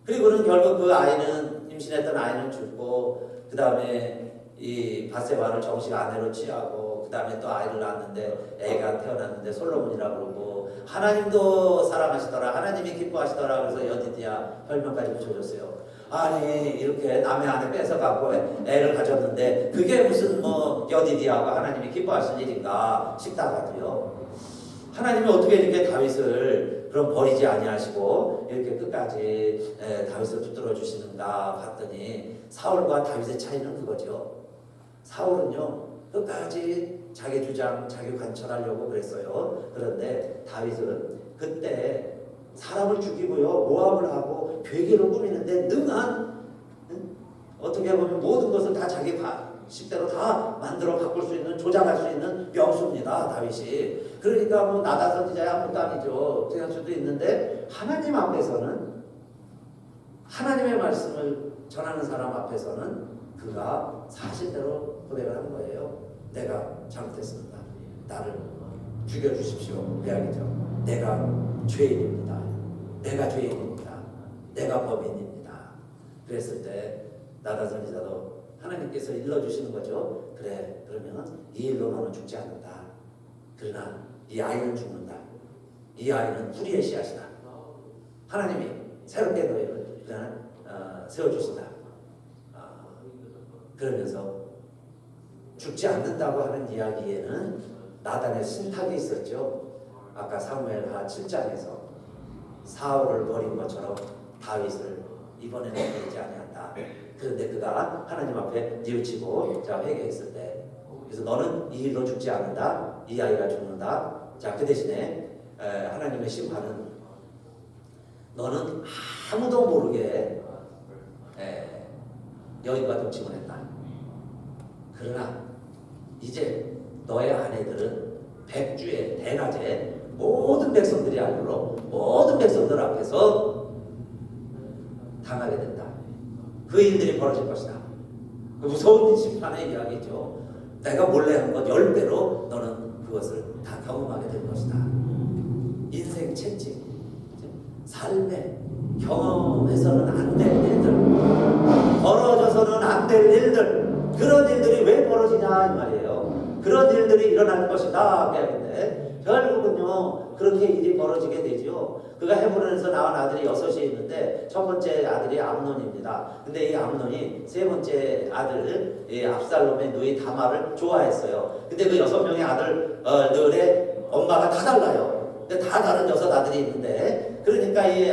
그리고는 결국 그 아이는 임신했던 아이는 죽고 그 다음에 이 밧세바를 정식 아내로 취하고 그 다음에 또 아이를 낳았는데 애가 태어났는데 솔로몬이라고 그러고 하나님도 사랑하시더라 하나님이 기뻐하시더라 그래서 여디디야 별명까지 붙여줬어요. 아니 이렇게 남의 아내 뺏어갖고 애를 가졌는데 그게 무슨 뭐 여디디하고 하나님이 기뻐하실 일인가 싶다가도요. 하나님이 어떻게 이렇게 다윗을 그럼 버리지 아니하시고 이렇게 끝까지 다윗을 붙들어 주시는가 봤더니 사울과 다윗의 차이는 그거죠. 사울은요 끝까지 자기 주장, 자기 관철하려고 그랬어요. 그런데 다윗은 그때 사람을 죽이고요 모함을 하고 괴계를 꾸미는데 능한 어떻게 보면 모든 것을 다 자기 식대로 다 만들어 바꿀 수 있는 조작할 수 있는 명수입니다 다윗이. 그러니까 뭐 나단 선지자의 아무것도 아니죠 생각할 수도 있는데 하나님 앞에서는 하나님의 말씀을 전하는 사람 앞에서는 그가 사실대로 고백을 한 거예요. 내가 잘못했습니다. 나를 죽여주십시오. 그 이야기죠. 내가 죄인입니다. 내가 죄인입니다. 내가 범인입니다. 그랬을 때 나단 선지자도 하나님께서 일러주시는 거죠. 그래 그러면 이 일로 너는 죽지 않는다. 그러나 이 아이는 죽는다. 이 아이는 우리의 씨앗이다. 하나님이 새롭게 너희를 세워주신다. 그러면서 죽지 않는다고 하는 이야기에는 나단의 신탁이 있었죠. 아까 사무엘하 7장에서 사울을 버린 것처럼 다윗을 이번에는 버리지 아니한다. 그런데 그가 하나님 앞에 뉘우치고 회개했을 때 그래서 너는 이 일로 죽지 않는다. 이 아이가 죽는다. 자, 그 대신에 하나님의 심판은 너는 아무도 모르게 여인과 동침을 했다. 그러나 이제 너의 아내들은 백주에 대낮에 모든 백성들이 알므로 모든 백성들 앞에서 당하게 된다. 그 일들이 벌어질 것이다. 그 무서운 심판의 이야기죠. 내가 몰래 한 것 10배로 너는 그것을 다 경험하게 될 것이다. 인생 채찍, 삶에 경험해서는 안 될 일들, 벌어져서는 안 될 일들, 그런 일들이 왜 벌어지냐 이 말이에요. 그런 일들이 일어날 것이다 그랬는데 결국은요 그렇게 일이 벌어지게 되죠. 그가 헤브론에서 낳은 아들이 6이 있는데 첫 번째 아들이 암논입니다. 근데 이 암논이 세 번째 아들 이 압살롬의 누이 다말을 좋아했어요. 근데 그 6명의 아들들의 엄마가 다 달라요. 근데 다 다른 6 아들이 있는데 그러니까 이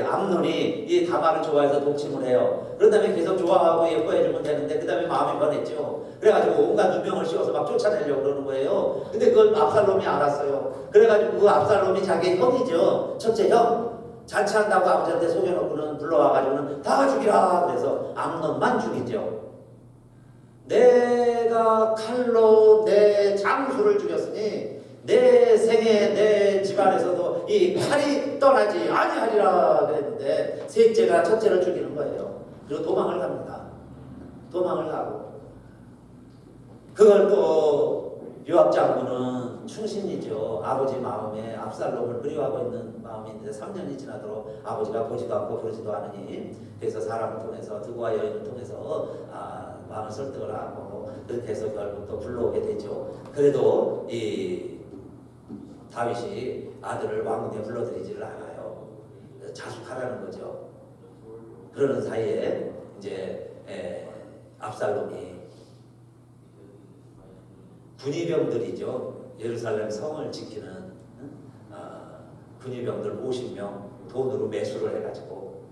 암논이 이 다말을 좋아해서 동침을 해요. 그런 다음에 계속 좋아하고 예뻐해주면 되는데 그 다음에 마음이 변했죠. 그래가지고 온갖 누명을 씌워서 막 쫓아내려고 그러는 거예요. 근데 그걸 압살롬이 알았어요. 그래가지고 그 압살롬이 자기 형이죠. 첫째 형. 자취한다고 아버지한테 속여놓고는 불러와가지고는 다 죽이라. 그래서 암논만 죽이죠. 내가 칼로 내 장수를 죽였으니 내 생에 내 집안에서도 이 칼이 떠나지 아니하리라 그랬는데 셋째가 첫째를 죽이는 거예요. 그리고 도망을 갑니다. 도망을 가고 그걸 또 요압 장군은 충신이죠. 아버지 마음에 압살롬을 그리워하고 있는 마음이 있는데 3년이 지나도록 아버지가 보지도 않고 그러지도 않으니 그래서 사람을 통해서 두고와 여인을 통해서 마음을 설득을 하고 그렇게 해서 결국 또 불러오게 되죠. 그래도 이 다윗이 아들을 왕궁에 불러들이지를 않아요. 자숙하라는 거죠. 그러는 사이에 이제 압살롬이 군의병들이죠. 예루살렘 성을 지키는 군의병들 50명 돈으로 매수를 해가지고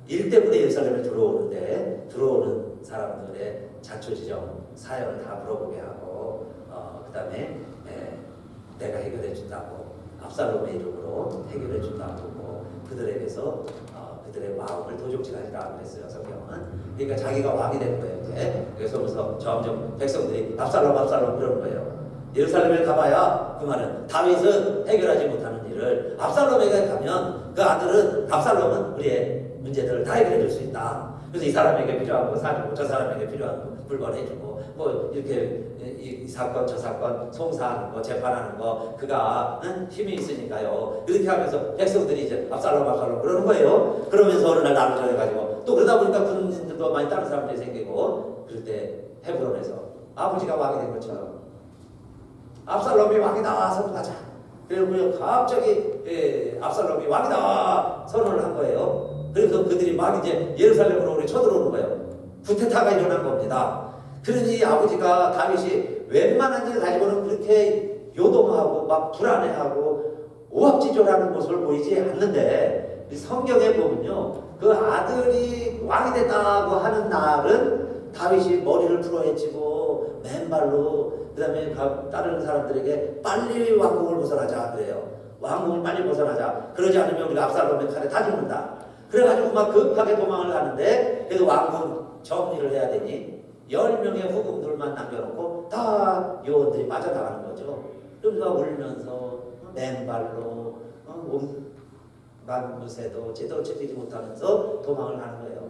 일 때문에 예루살렘에 들어오는데 들어오는 사람들의 자초지정 사연을 다 물어보게 하고 그 다음에 내가 해결해 준다고 압살롬의 이름으로 해결해 준다고 그들에게서 그들의 마음을 도적질하리라 그랬어요. 성경은. 그러니까 자기가 왕이 되는 거예요. 그래서 점점 백성들이 압살롬 그러는 거예요. 예루살렘에 가봐야 그 말은 다윗은 해결하지 못하는 일을 압살롬에게 가면 그 아들은 압살롬은 우리의 문제들을 다 해결해 줄 수 있다. 그래서 이 사람에게 필요한 거 사주고 저 사람에게 필요한 거 물건 해주고 뭐 이렇게 이 사건 저 사건 송사하는 거 재판하는 거 그가 힘이 있으니까요. 이렇게 하면서 백성들이 이제 압살롬 그러는 거예요. 그러면서 어느 날 나를 정해가지고 또 그러다 보니까 군인들도 많이 다른 사람들이 생기고 그럴 때 헤브론에서 아버지가 왕이 된 것처럼 압살롬이 왕이다 선언하자. 그리고 갑자기 압살롬이 왕이다 선언을 한 거예요. 그래서 그들이 막 이제 예루살렘으로 우리 쳐들어오는 거예요. 쿠데타가 일어난 겁니다. 그러니 아버지가 다윗이 웬만한 일 가지고는 그렇게 요동하고 막 불안해하고 오합지졸하는 모습을 보이지 않는데 성경에 보면요. 그 아들이 왕이 됐다고 하는 날은 다윗이 머리를 풀어헤치고 맨발로 그 다음에 다른 사람들에게 빨리 왕궁을 벗어나자 그래요. 왕궁을 빨리 벗어나자. 그러지 않으면 우리가 압살롬의 칼에 다 죽는다. 그래가지고 막 급하게 도망을 가는데 그래도 왕궁 정리를 해야 되니 10명의 후궁들만 남겨놓고 다 요원들이 빠져나가는 거죠. 그러니까 울면서 맨발로 만무새도 제대로 지키지 못하면서 도망을 가는 거예요.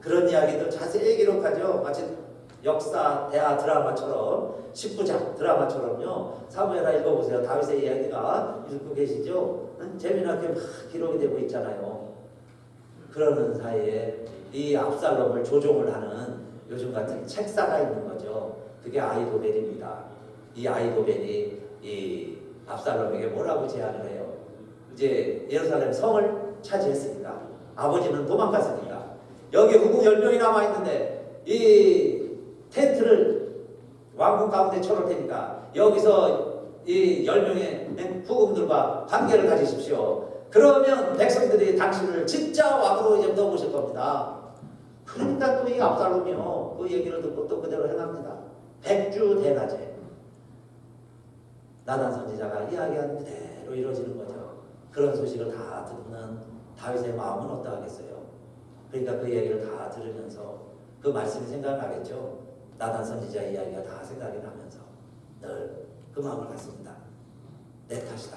그런 이야기들 자세히 기록하죠. 마치 역사 대하 드라마처럼 10부작 드라마처럼요. 사무엘하 읽어보세요. 다윗의 이야기가 읽고 계시죠. 재미나게 막 기록이 되고 있잖아요. 그러는 사이에 이 압살롬을 조종을 하는 요즘 같은 책사가 있는 거죠. 그게 아히도벨입니다. 이 아히도벨이 이 압살롬에게 뭐라고 제안을 해요? 이제 예루살렘 성을 차지했으니까 아버지는 도망갔으니까 여기 후궁 10명이 남아있는데 이 텐트를 왕궁 가운데 쳐놓을 테니까 여기서 이 10명의 후궁들과 관계를 가지십시오. 그러면 백성들이 당신을 진짜 왕으로 이제 넣으실 겁니다. 그러니까 또 이 압살롬이요. 그 얘기를 듣고 또 그대로 행합니다. 백주 대낮에 나단 선지자가 이야기한 그대로 이루어지는 거죠. 그런 소식을 다 듣는 다윗의 마음은 어떠하겠어요? 그러니까 그 얘기를 다 들으면서 그 말씀이 생각나겠죠. 나단 선지자 이야기가 다 생각이 나면서 늘 그 마음을 갖습니다. 내 탓이다.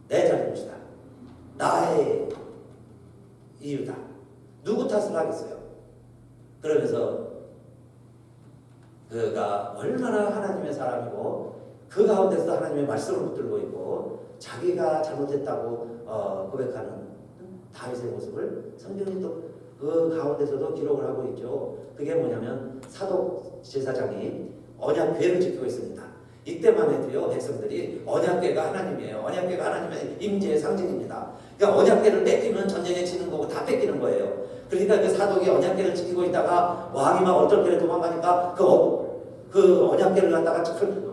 내 잘못이다. 나의 이유다. 누구 탓을 하겠어요? 그러면서 그가 얼마나 하나님의 사람이고 그 가운데서 하나님의 말씀을 붙들고 있고 자기가 잘못했다고 고백하는 다윗의 모습을 성경이 또 그 가운데서도 기록을 하고 있죠. 그게 뭐냐면 사독 제사장이 언약궤를 지키고 있습니다. 이때만 해도요 백성들이 언약궤가 하나님이에요. 언약궤가 하나님의 임재의 상징입니다. 그러니까 언약궤를 뺏기면 전쟁에 지는 거고 다 뺏기는 거예요. 그러니까 그 사독이 언약궤를 지키고 있다가 왕이 막 어쩔 길에 도망가니까 그 언약궤를 갖다가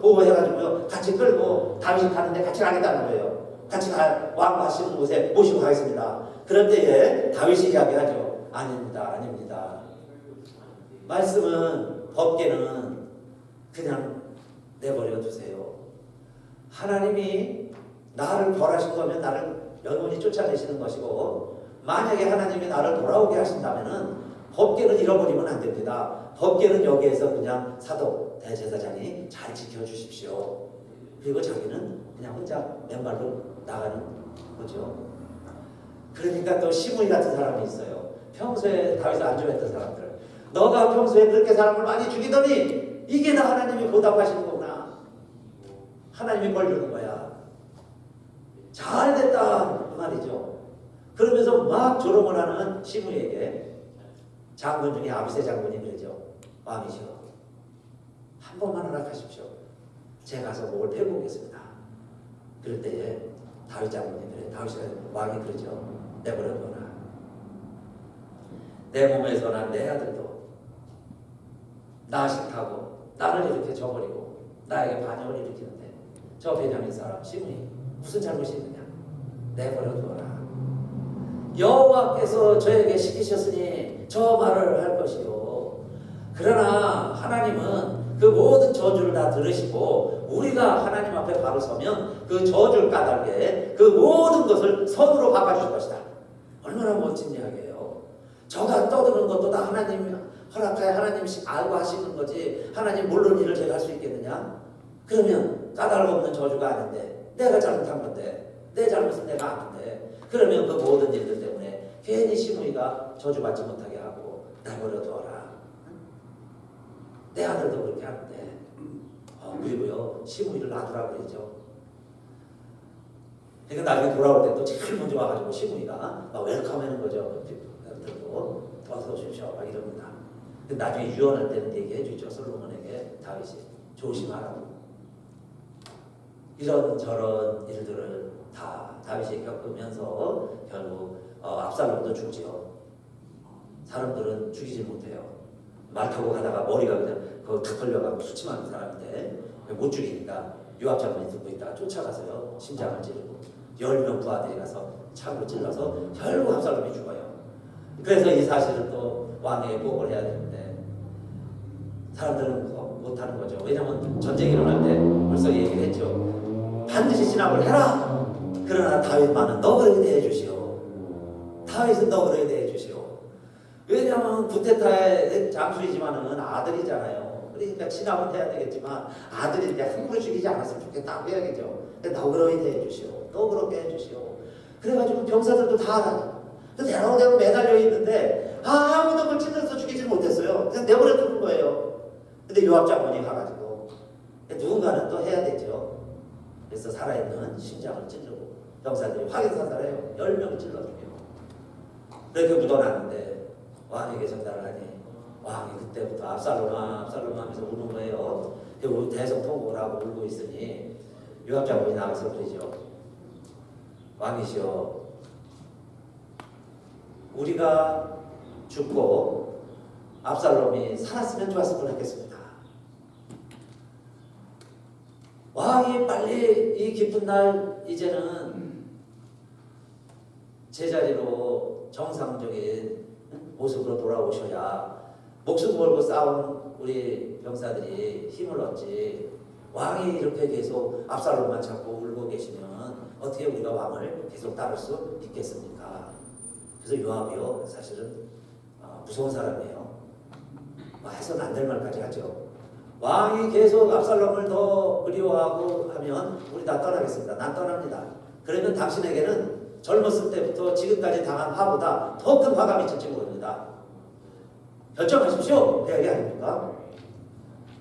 보호해가지고요 같이 끌고 다윗이 가는데 같이 가겠다는 거예요. 같이 왕 가시는 곳에 모시고 가겠습니다. 그럴 때에 다윗이 이야기하죠. 아닙니다, 아닙니다. 말씀은 법궤는 그냥 내버려 두세요. 하나님이 나를 벌하신 거면 나를 영원히 쫓아내시는 것이고, 만약에 하나님이 나를 돌아오게 하신다면은 법궤는 잃어버리면 안 됩니다. 법궤는 여기에서 그냥 사독 대제사장이 잘 지켜주십시오. 그리고 자기는 그냥 혼자 맨발로 나가는 거죠. 그러니까 또 시므이 같은 사람이 있어요. 평소에 다윗을 안 좋아했던 사람들. 너가 평소에 그렇게 사람을 많이 죽이더니 이게 다 하나님이 보답하시는 거구나. 하나님이 벌 주는 거야. 잘됐다 그 말이죠. 그러면서 막 조롱을 하는 시므이에게 장군 중에 아비새 장군이 그러죠. 왕이시여, 한 번만 허락하십시오. 제가 가서 목을 패고 오겠습니다. 그럴 때에 다윗 장군이 그래. 왕이 그러죠. 내버려둬라. 내 몸에서 난 내 아들도 나 싫다고 나를 이렇게 저버리고 나에게 반역을 일으키는데 저 베냐민 사람 시므이 무슨 잘못이 있느냐. 내버려둬라. 여호와께서 저에게 시키셨으니 저 말을 할 것이요. 그러나 하나님은 그 모든 저주를 다 들으시고 우리가 하나님 앞에 바로 서면 그 저주를 까닭에 그 모든 것을 선으로 바꿔주실 것이다. 얼마나 멋진 이야기예요. 저가 떠드는 것도 다 하나님 허락하에 하나님이 알고 하시는 거지 하나님 모르는 일을 제가 할 수 있겠느냐? 그러면 까닭 없는 저주가 아닌데 내가 잘못한 건데 내 잘못은 내가 아는데 그러면 그 모든 일들 때문에 괜히 시므이가 저주받지 못하게 하고 내버려둬라. 내 아들도 그렇게 하는데 그리고요 시므이를 놔두라 그러죠. 그러니까 나중에 돌아올 때 또 제일 먼저 와가지고 시므이가 막 웰컴하는 거죠. 들고 어서 오십시오 막 이럽니다. 근데 나중에 유언할 때는 얘기해 주죠. 솔로몬에게 다윗이 조심하라고. 이런저런 일들을 다 다윗이 겪으면서 결국 압살롬도 죽지요. 사람들은 죽이지 못해요. 말 타고 가다가 머리가 그냥 탁 걸려가고 수침하는 사람인데 못 죽이니까 요압 장군이 듣고 있다가 쫓아가서요 심장을 찌르고 10명 부하들이 가서 창으로 찔러서 결국 압살롬이 죽어요. 그래서 이 사실을 또 왕에게 보고를 해야 되는데 사람들은 못하는 거죠. 왜냐하면 전쟁이 일어날 때 벌써 얘기를 했죠. 반드시 진압을 해라. 그러나 다윗만은 너그러게 대해주시오. 다윗은 너그러게 대해주시오. 왜냐하면 구테타의 장수이지만은 아들이잖아요. 그러니까 진압은 해야 되겠지만 아들이 이제 함부로 죽이지 않았으면 좋겠다고 해야겠죠. 너그러게 대해주시오. 너그럽게 해주시오. 그래가지고 병사들도 다 알아요. 대롱대롱 매달려 있는데 아무도 그걸 찔러서 죽이지 못했어요. 그냥 내버려 두는 거예요. 근데 요압 장군이 가가지고 누군가는 또 해야 되죠. 그래서 살아있는 심장을 찔르고 병사들이 확인사살해요. 10명을 찔러 죽이고 그렇게 묻어놨는데 왕에게 전달을 하니 왕이 그때부터 압살롬아 하면서 우는 거예요. 그리고 대성통곡을 하고 울고 있으니 요압 장군이 나가서 그러죠. 왕이시여, 우리가 죽고 압살롬이 살았으면 좋았을 뻔했겠습니다. 왕이 빨리 이 깊은 날 이제는 제자리로 정상적인 모습으로 돌아오셔야 목숨 걸고 싸운 우리 병사들이 힘을 얻지. 왕이 이렇게 계속 압살롬만 찾고 울고 계시면 어떻게 우리가 왕을 계속 따를 수 있겠습니까? 그래서 요압이요 사실은 무서운 사람이에요. 해서는 안 될 말까지 하죠. 왕이 계속 압살롬을 더 그리워하고 하면 우리 다 떠나겠습니다. 난 떠납니다. 그러면 당신에게는 젊었을 때부터 지금까지 당한 화보다 더 큰 화가 미칠지 모릅니다. 결정하십시오. 해야 게 아닙니까?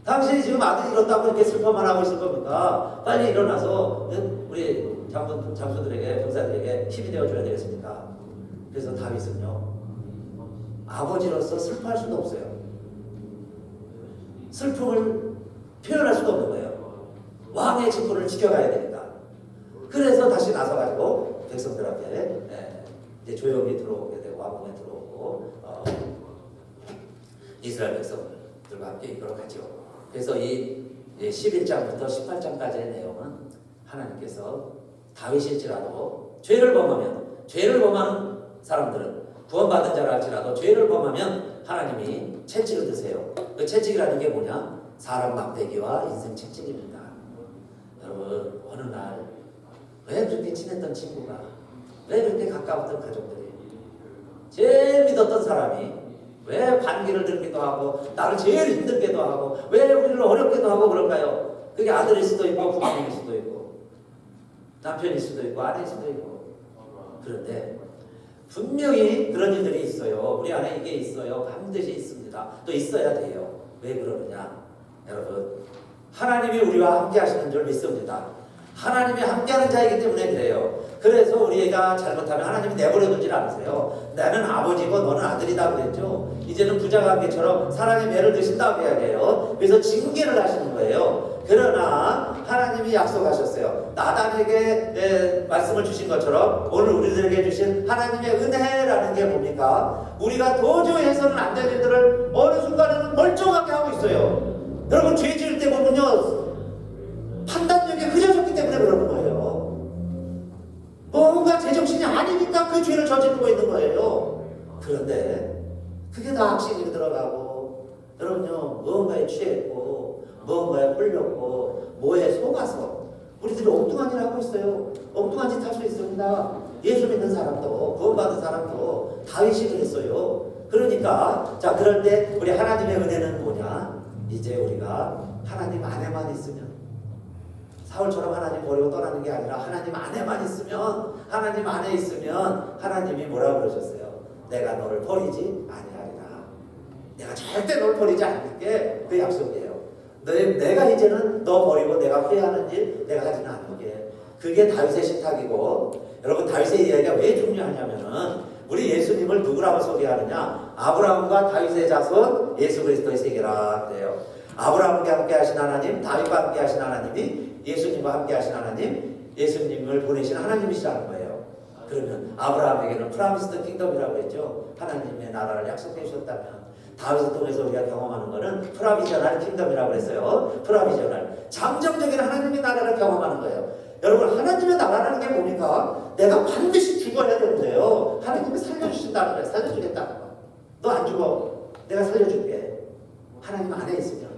당신이 지금 아들이 이렇다고 이렇게 슬퍼만 하고 있을 겁니까? 빨리 일어나서 우리 장수들에게 병사들에게 힘이 되어줘야 되겠습니까? 그래서 다윗은요 아버지로서 슬퍼할 수도 없어요. 슬픔을 표현할 수도 없는 거예요. 왕의 직분을 지켜가야 되니까. 그래서 다시 나서가지고 백성들 앞에 이제 조용히 들어오게 되고 왕궁에 들어오고 이스라엘 백성들과 함께 이끌어가죠. 그래서 이 11장부터 18장까지의 내용은 하나님께서 다윗일지라도 죄를 범하는 사람들은 구원받은 자라 할지라도 죄를 범하면 하나님이 채찍을 드세요. 그 채찍이라는 게 뭐냐? 사람 막대기와 인생 채찍입니다. 여러분, 어느 날 왜 그렇게 친했던 친구가, 왜 그렇게 가까웠던 가족들이, 제일 믿었던 사람이 왜 반기를 들기도 하고 나를 제일 힘들게도 하고 왜 우리를 어렵게도 하고 그럴까요? 그게 아들일 수도 있고 부모님일 수도 있고 남편일 수도 있고 아내일 수도 있고. 그런데 분명히 그런 일들이 있어요. 우리 안에 이게 있어요. 반드시 있습니다. 또 있어야 돼요. 왜 그러느냐? 여러분, 하나님이 우리와 함께 하시는 줄 믿습니다. 하나님이 함께하는 자이기 때문에 그래요. 그래서 우리가 잘못하면 하나님이 내버려 두질 않으세요. 나는 아버지고 너는 아들이다 그랬죠. 이제는 부자관계처럼 사랑의 매를 드신다고 이야기해요. 그래서 징계를 하시는 거예요. 그러나 하나님이 약속하셨어요. 나단에게 말씀을 주신 것처럼 오늘 우리들에게 주신 하나님의 은혜라는 게 뭡니까? 우리가 도저히 해서는 안 되는 일들을 어느 순간에는 멀쩡하게 하고 있어요. 여러분, 죄 지을 때 보면요, 판단력이 흐려졌기 때문에 그러는 거예요. 뭔가 제정신이 아니니까 그 죄를 저지르고 있는 거예요. 그런데 그게 다 악신이 들어가고, 여러분요, 무언가에 취했고 무언가에 끌렸고 뭐에 속아서 우리들이 엉뚱한 일을 하고 있어요. 엉뚱한 짓 할 수 있습니다. 예수 믿는 사람도 구원받은 사람도 다윗이 그랬어요. 그러니까 자, 그럴 때 우리 하나님의 은혜는 뭐냐? 이제 우리가 하나님 안에만 있으면, 사울처럼 하나님 버리고 떠나는 게 아니라 하나님 안에만 있으면, 하나님 안에 있으면 하나님이 뭐라고 그러셨어요? 내가 너를 버리지 아니하리라. 내가 절대 너를 버리지 않을게. 그 약속이에요. 내가 이제는 너 버리고 내가 후회하는 일 내가 하지는 않을게. 그게 다윗의 신탁이고, 여러분, 다윗의 이야기가 왜 중요하냐면은 우리 예수님을 누구라고 소개하느냐? 아브라함과 다윗의 자손 예수 그리스도의 세계라 그래요. 아브라함과 함께 하신 하나님, 다윗과 함께 하신 하나님이 예수님과 함께 하신 하나님, 예수님을 보내신 하나님이시라는 거예요. 그러면 아브라함에게는 프라미스드 킹덤이라고 했죠. 하나님의 나라를 약속해 주셨다면, 다윗을 통해서 우리가 경험하는 것은 프라비저널 킹덤이라고 그랬어요. 프라비저널, 잠정적인 하나님의 나라를 경험하는 거예요. 여러분, 하나님의 나라라는 게 뭡니까? 내가 반드시 죽어야 되는데요, 하나님이 살려주신다는 거예요. 살려주겠다는 거. 너 안 죽어, 내가 살려줄게. 하나님 안에 있으면.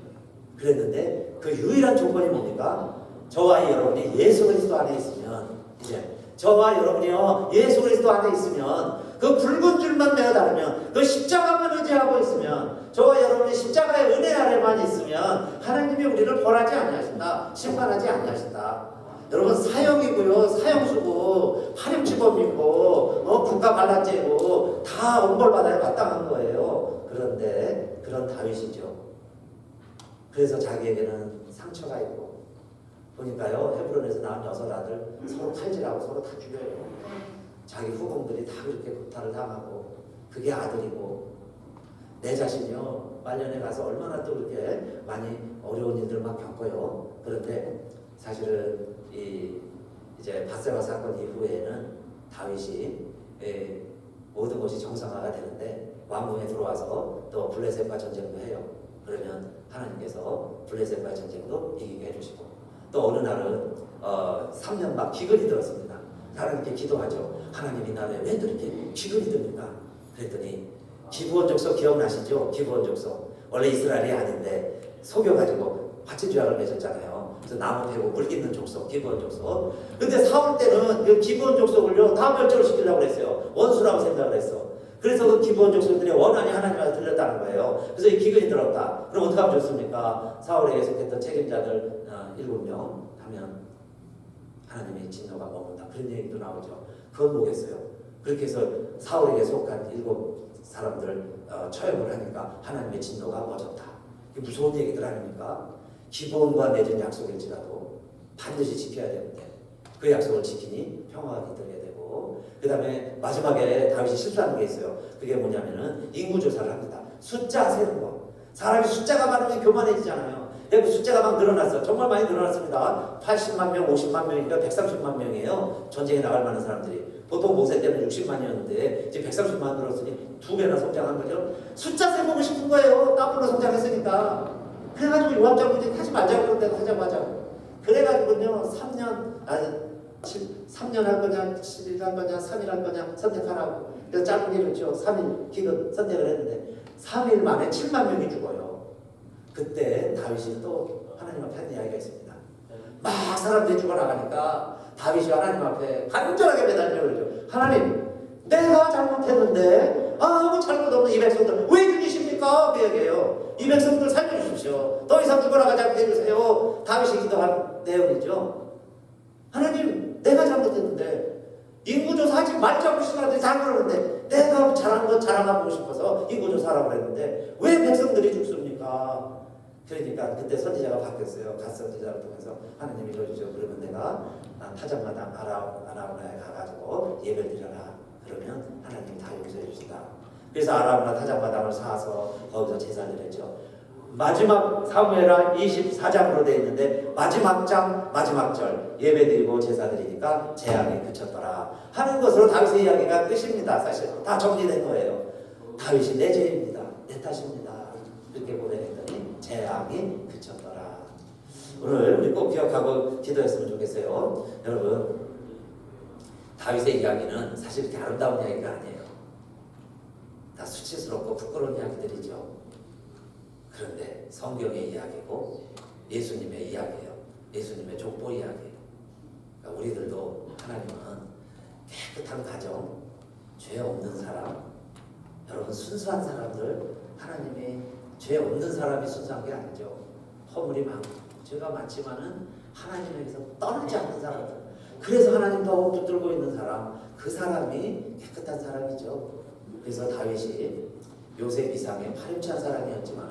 그랬는데 그 유일한 조건이 뭡니까? 저와 여러분이 예수 그리스도 안에 있으면, 이제 저와 여러분이요 예수 그리스도 안에 있으면, 그 붉은 줄만 매어 다니면, 그 십자가만 의지하고 있으면, 저와 여러분이 십자가의 은혜 아래만 있으면 하나님이 우리를 벌하지 아니하신다, 심판하지 아니하신다. 여러분, 사형이고요, 사형수고, 파렴치범이고, 국가 반란죄고 다 엄벌받아야 마땅한 거예요. 그런데 그런 다윗이죠. 그래서 자기에게는 상처가 있고, 보니까요, 헤브론에서 낳은 6아들 서로 칼질하고 서로 다 죽여요. 자기 후궁들이 다 그렇게 구타를 당하고, 그게 아들이고, 내 자신이요 말년에 가서 얼마나 또 그렇게 많이 어려운 일들 막 겪어요. 그런데 사실은 이제 밧세바 사건 이후에는 다윗이 모든 것이 정상화가 되는데, 왕궁에 들어와서 또 블레셋과 전쟁도 해요. 그러면 하나님께서 블레셋과의 전쟁도 이기게 해주시고, 또 어느 날은 3년 막 기근이 들었습니다. 하나님께 기도하죠. 하나님이 나라에 왜 이렇게 기근이 듭니까? 그랬더니 기브온 족속 기억나시죠? 기브온 족속, 원래 이스라엘이 아닌데 속여가지고 화친조약을 맺었잖아요. 그래서 나무 패고 물 깃는 족속, 기브온 족속. 근데 사울 때는 그 기브온 족속을요 다 멸절을 시키려고 그랬어요. 원수라고 생각을 했어. 그래서 그 기브온 족속들이 원한이 하나님한테 들렸다는 거예요. 그래서 이 기근이 들었다. 그럼 어떻게 하면 좋습니까? 사울에 속했던 책임자들 7명 하면 하나님의 진노가 머문다, 그런 얘기도 나오죠. 그건 뭐겠어요? 그렇게 해서 사울에게 속한 7사람들 처형을 하니까 하나님의 진노가 멎었다. 이게 무서운 얘기들 아닙니까? 기브온과 맺은 약속일지라도 반드시 지켜야 되는데 그 약속을 지키니 평화가 깃들게 되고, 되고, 그 다음에 마지막에 다윗이 실수하는 게 있어요. 그게 뭐냐면은 인구조사를 합니다. 숫자 세는 거. 사람이 숫자가 많으면 교만해지잖아요. 그 숫자가 막 늘어났어. 정말 많이 늘어났습니다. 80만 명, 50만 명이니까 130만 명이에요. 전쟁에 나갈 만한 사람들이. 보통 모세 때는 60만이었는데 이제 130만 늘었으니 2배나 성장한 거죠. 숫자 세보고 싶은 거예요. 더블로 성장했으니까. 그래가지고 요압장군이 하지 말자고 그런데 하자고 하자고. 그래가지고요 3년 할 거냐 7일 할 거냐 3일 할 거냐 선택하라고. 그래서 짧은 길이죠. 3일 기껏 선택을 했는데 3일 만에 7만 명이 죽어요. 그때 다윗이 또 하나님 앞에 한 이야기가 있습니다. 막 사람들이 죽어나가니까 다윗이 하나님 앞에 간절하게 매달려 그러죠. 하나님, 내가 잘못했는데 아무 잘못 없는 이 백성들 왜 죽이십니까? 그 얘기예요. 이 백성들 살려주십시오. 더 이상 죽어나가지 않게 해주세요. 다윗이 기도한 내용이죠. 하나님, 내가 잘못했는데 인구조사하지 말자고 시간한테 잘 그러는데 내가 잘한 것 자랑하고 싶어서 인구조사하라고 했는데 왜 백성들이 죽습니까? 그러니까 그때 선지자가 바뀌었어요. 갓 선지자를 통해서 하나님 이루어주죠. 그러면 내가 타작마당 아라우나에 가가지고 예배를 드려라. 그러면 하나님이 다 용서해 주신다. 그래서 아라우나 타작마당을 사서 거기서 제사를 했죠. 마지막 사무엘하 24장으로 되어 있는데 마지막 장 마지막 절 예배드리고 제사드리니까 재앙이 그쳤더라 하는 것으로 다윗의 이야기가 끝입니다. 사실 다 정리된 거예요. 다윗이 내 죄입니다. 내 탓입니다. 이렇게 고백했더니 재앙이 그쳤더라. 오늘 우리 꼭 기억하고 기도했으면 좋겠어요. 여러분, 다윗의 이야기는 사실 그렇게 아름다운 이야기가 아니에요. 다 수치스럽고 부끄러운 이야기들이죠. 그런데 성경의 이야기고 예수님의 이야기예요. 예수님의 족보 이야기예요. 그러니까 우리들도 하나님은 깨끗한 가정, 죄 없는 사람, 여러분 순수한 사람들, 하나님이 죄 없는 사람이 순수한 게 아니죠. 허물이 많고 죄가 많지만은 하나님에게서 떠나지 않는 사람들. 그래서 하나님 더 붙들고 있는 사람, 그 사람이 깨끗한 사람이죠. 그래서 다윗이 요셉 이상의 파렴치한 사람이었지만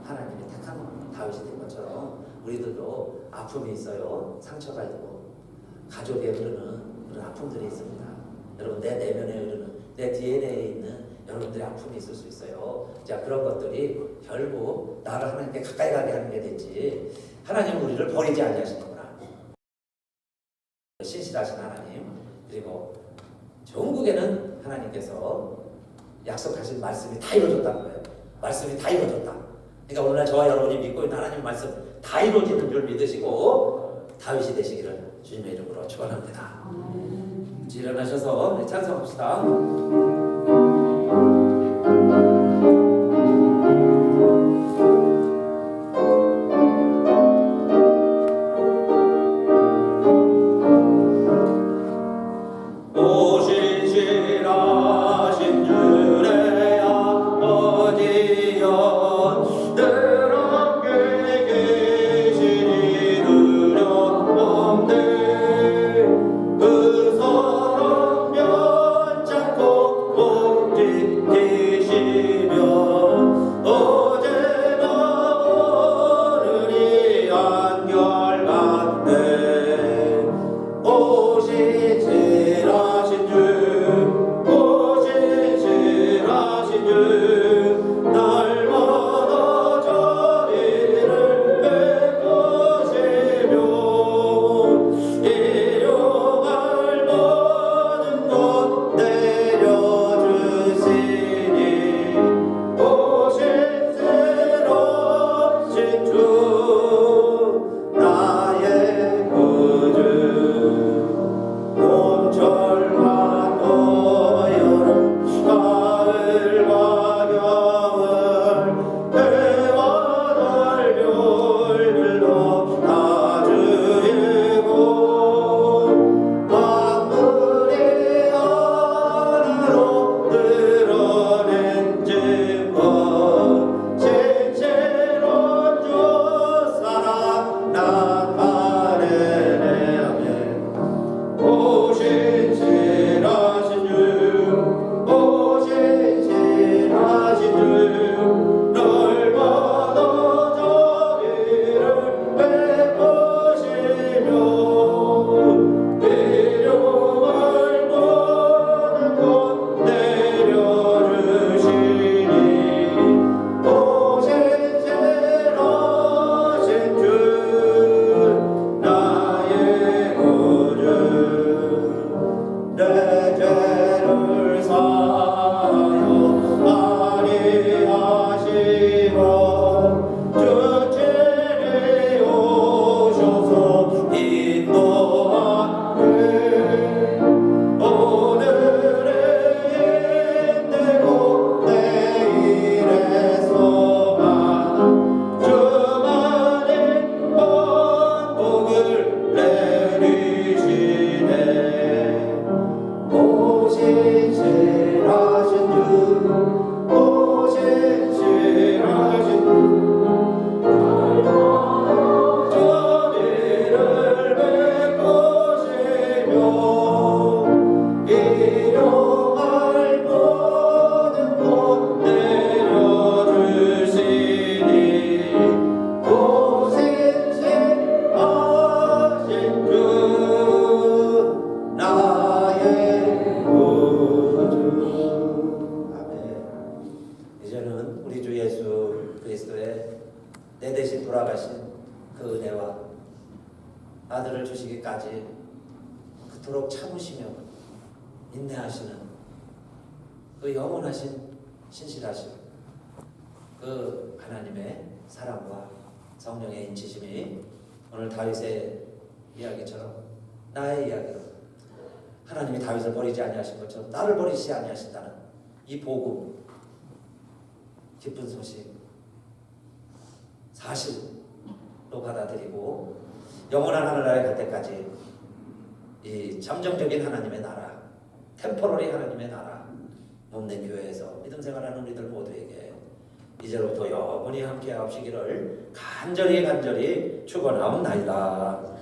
하나님이 택한 다윗이 된 것처럼 우리들도 아픔이 있어요. 상처가 있고 가족에 흐르는 그런 아픔들이 있습니다. 여러분, 내 내면에 흐르는 내 DNA에 있는 여러분들의 아픔이 있을 수 있어요. 자, 그런 것들이 결국 나를 하나님께 가까이 가게 하는 게 됐지, 하나님은 우리를 버리지 아니하시는구나. 신실하신 하나님, 그리고 전국에는 하나님께서 약속하신 말씀이 다 이루어졌다는 거예요. 말씀이 다 이루어졌다. 그러니까 오늘날 저와 여러분이 믿고 있는 하나님 말씀 다 이루어지는 줄 믿으시고 다윗이 되시기를 주님의 이름으로 축원합니다. 일어나셔서 찬송합시다. 그 사랑 면잡고 아들을 주시기까지 그토록 참으시며 인내하시는 그 영원하신 신실하신 그 하나님의 사랑과 성령의 인치심이 오늘 다윗의 이야기처럼 나의 이야기로 하나님이 다윗을 버리지 아니하신 것처럼 나를 버리지 아니하신다는 이 복음, 기쁜 소식 사실로 받아들이고 영원한 하늘나라에 갈 때까지 이 잠정적인 하나님의 나라, 템포러리 하나님의 나라 몸된 교회에서 믿음 생활하는 우리들 모두에게 이제로부터 영원히 함께 하시기를 간절히 축원하옵나이다.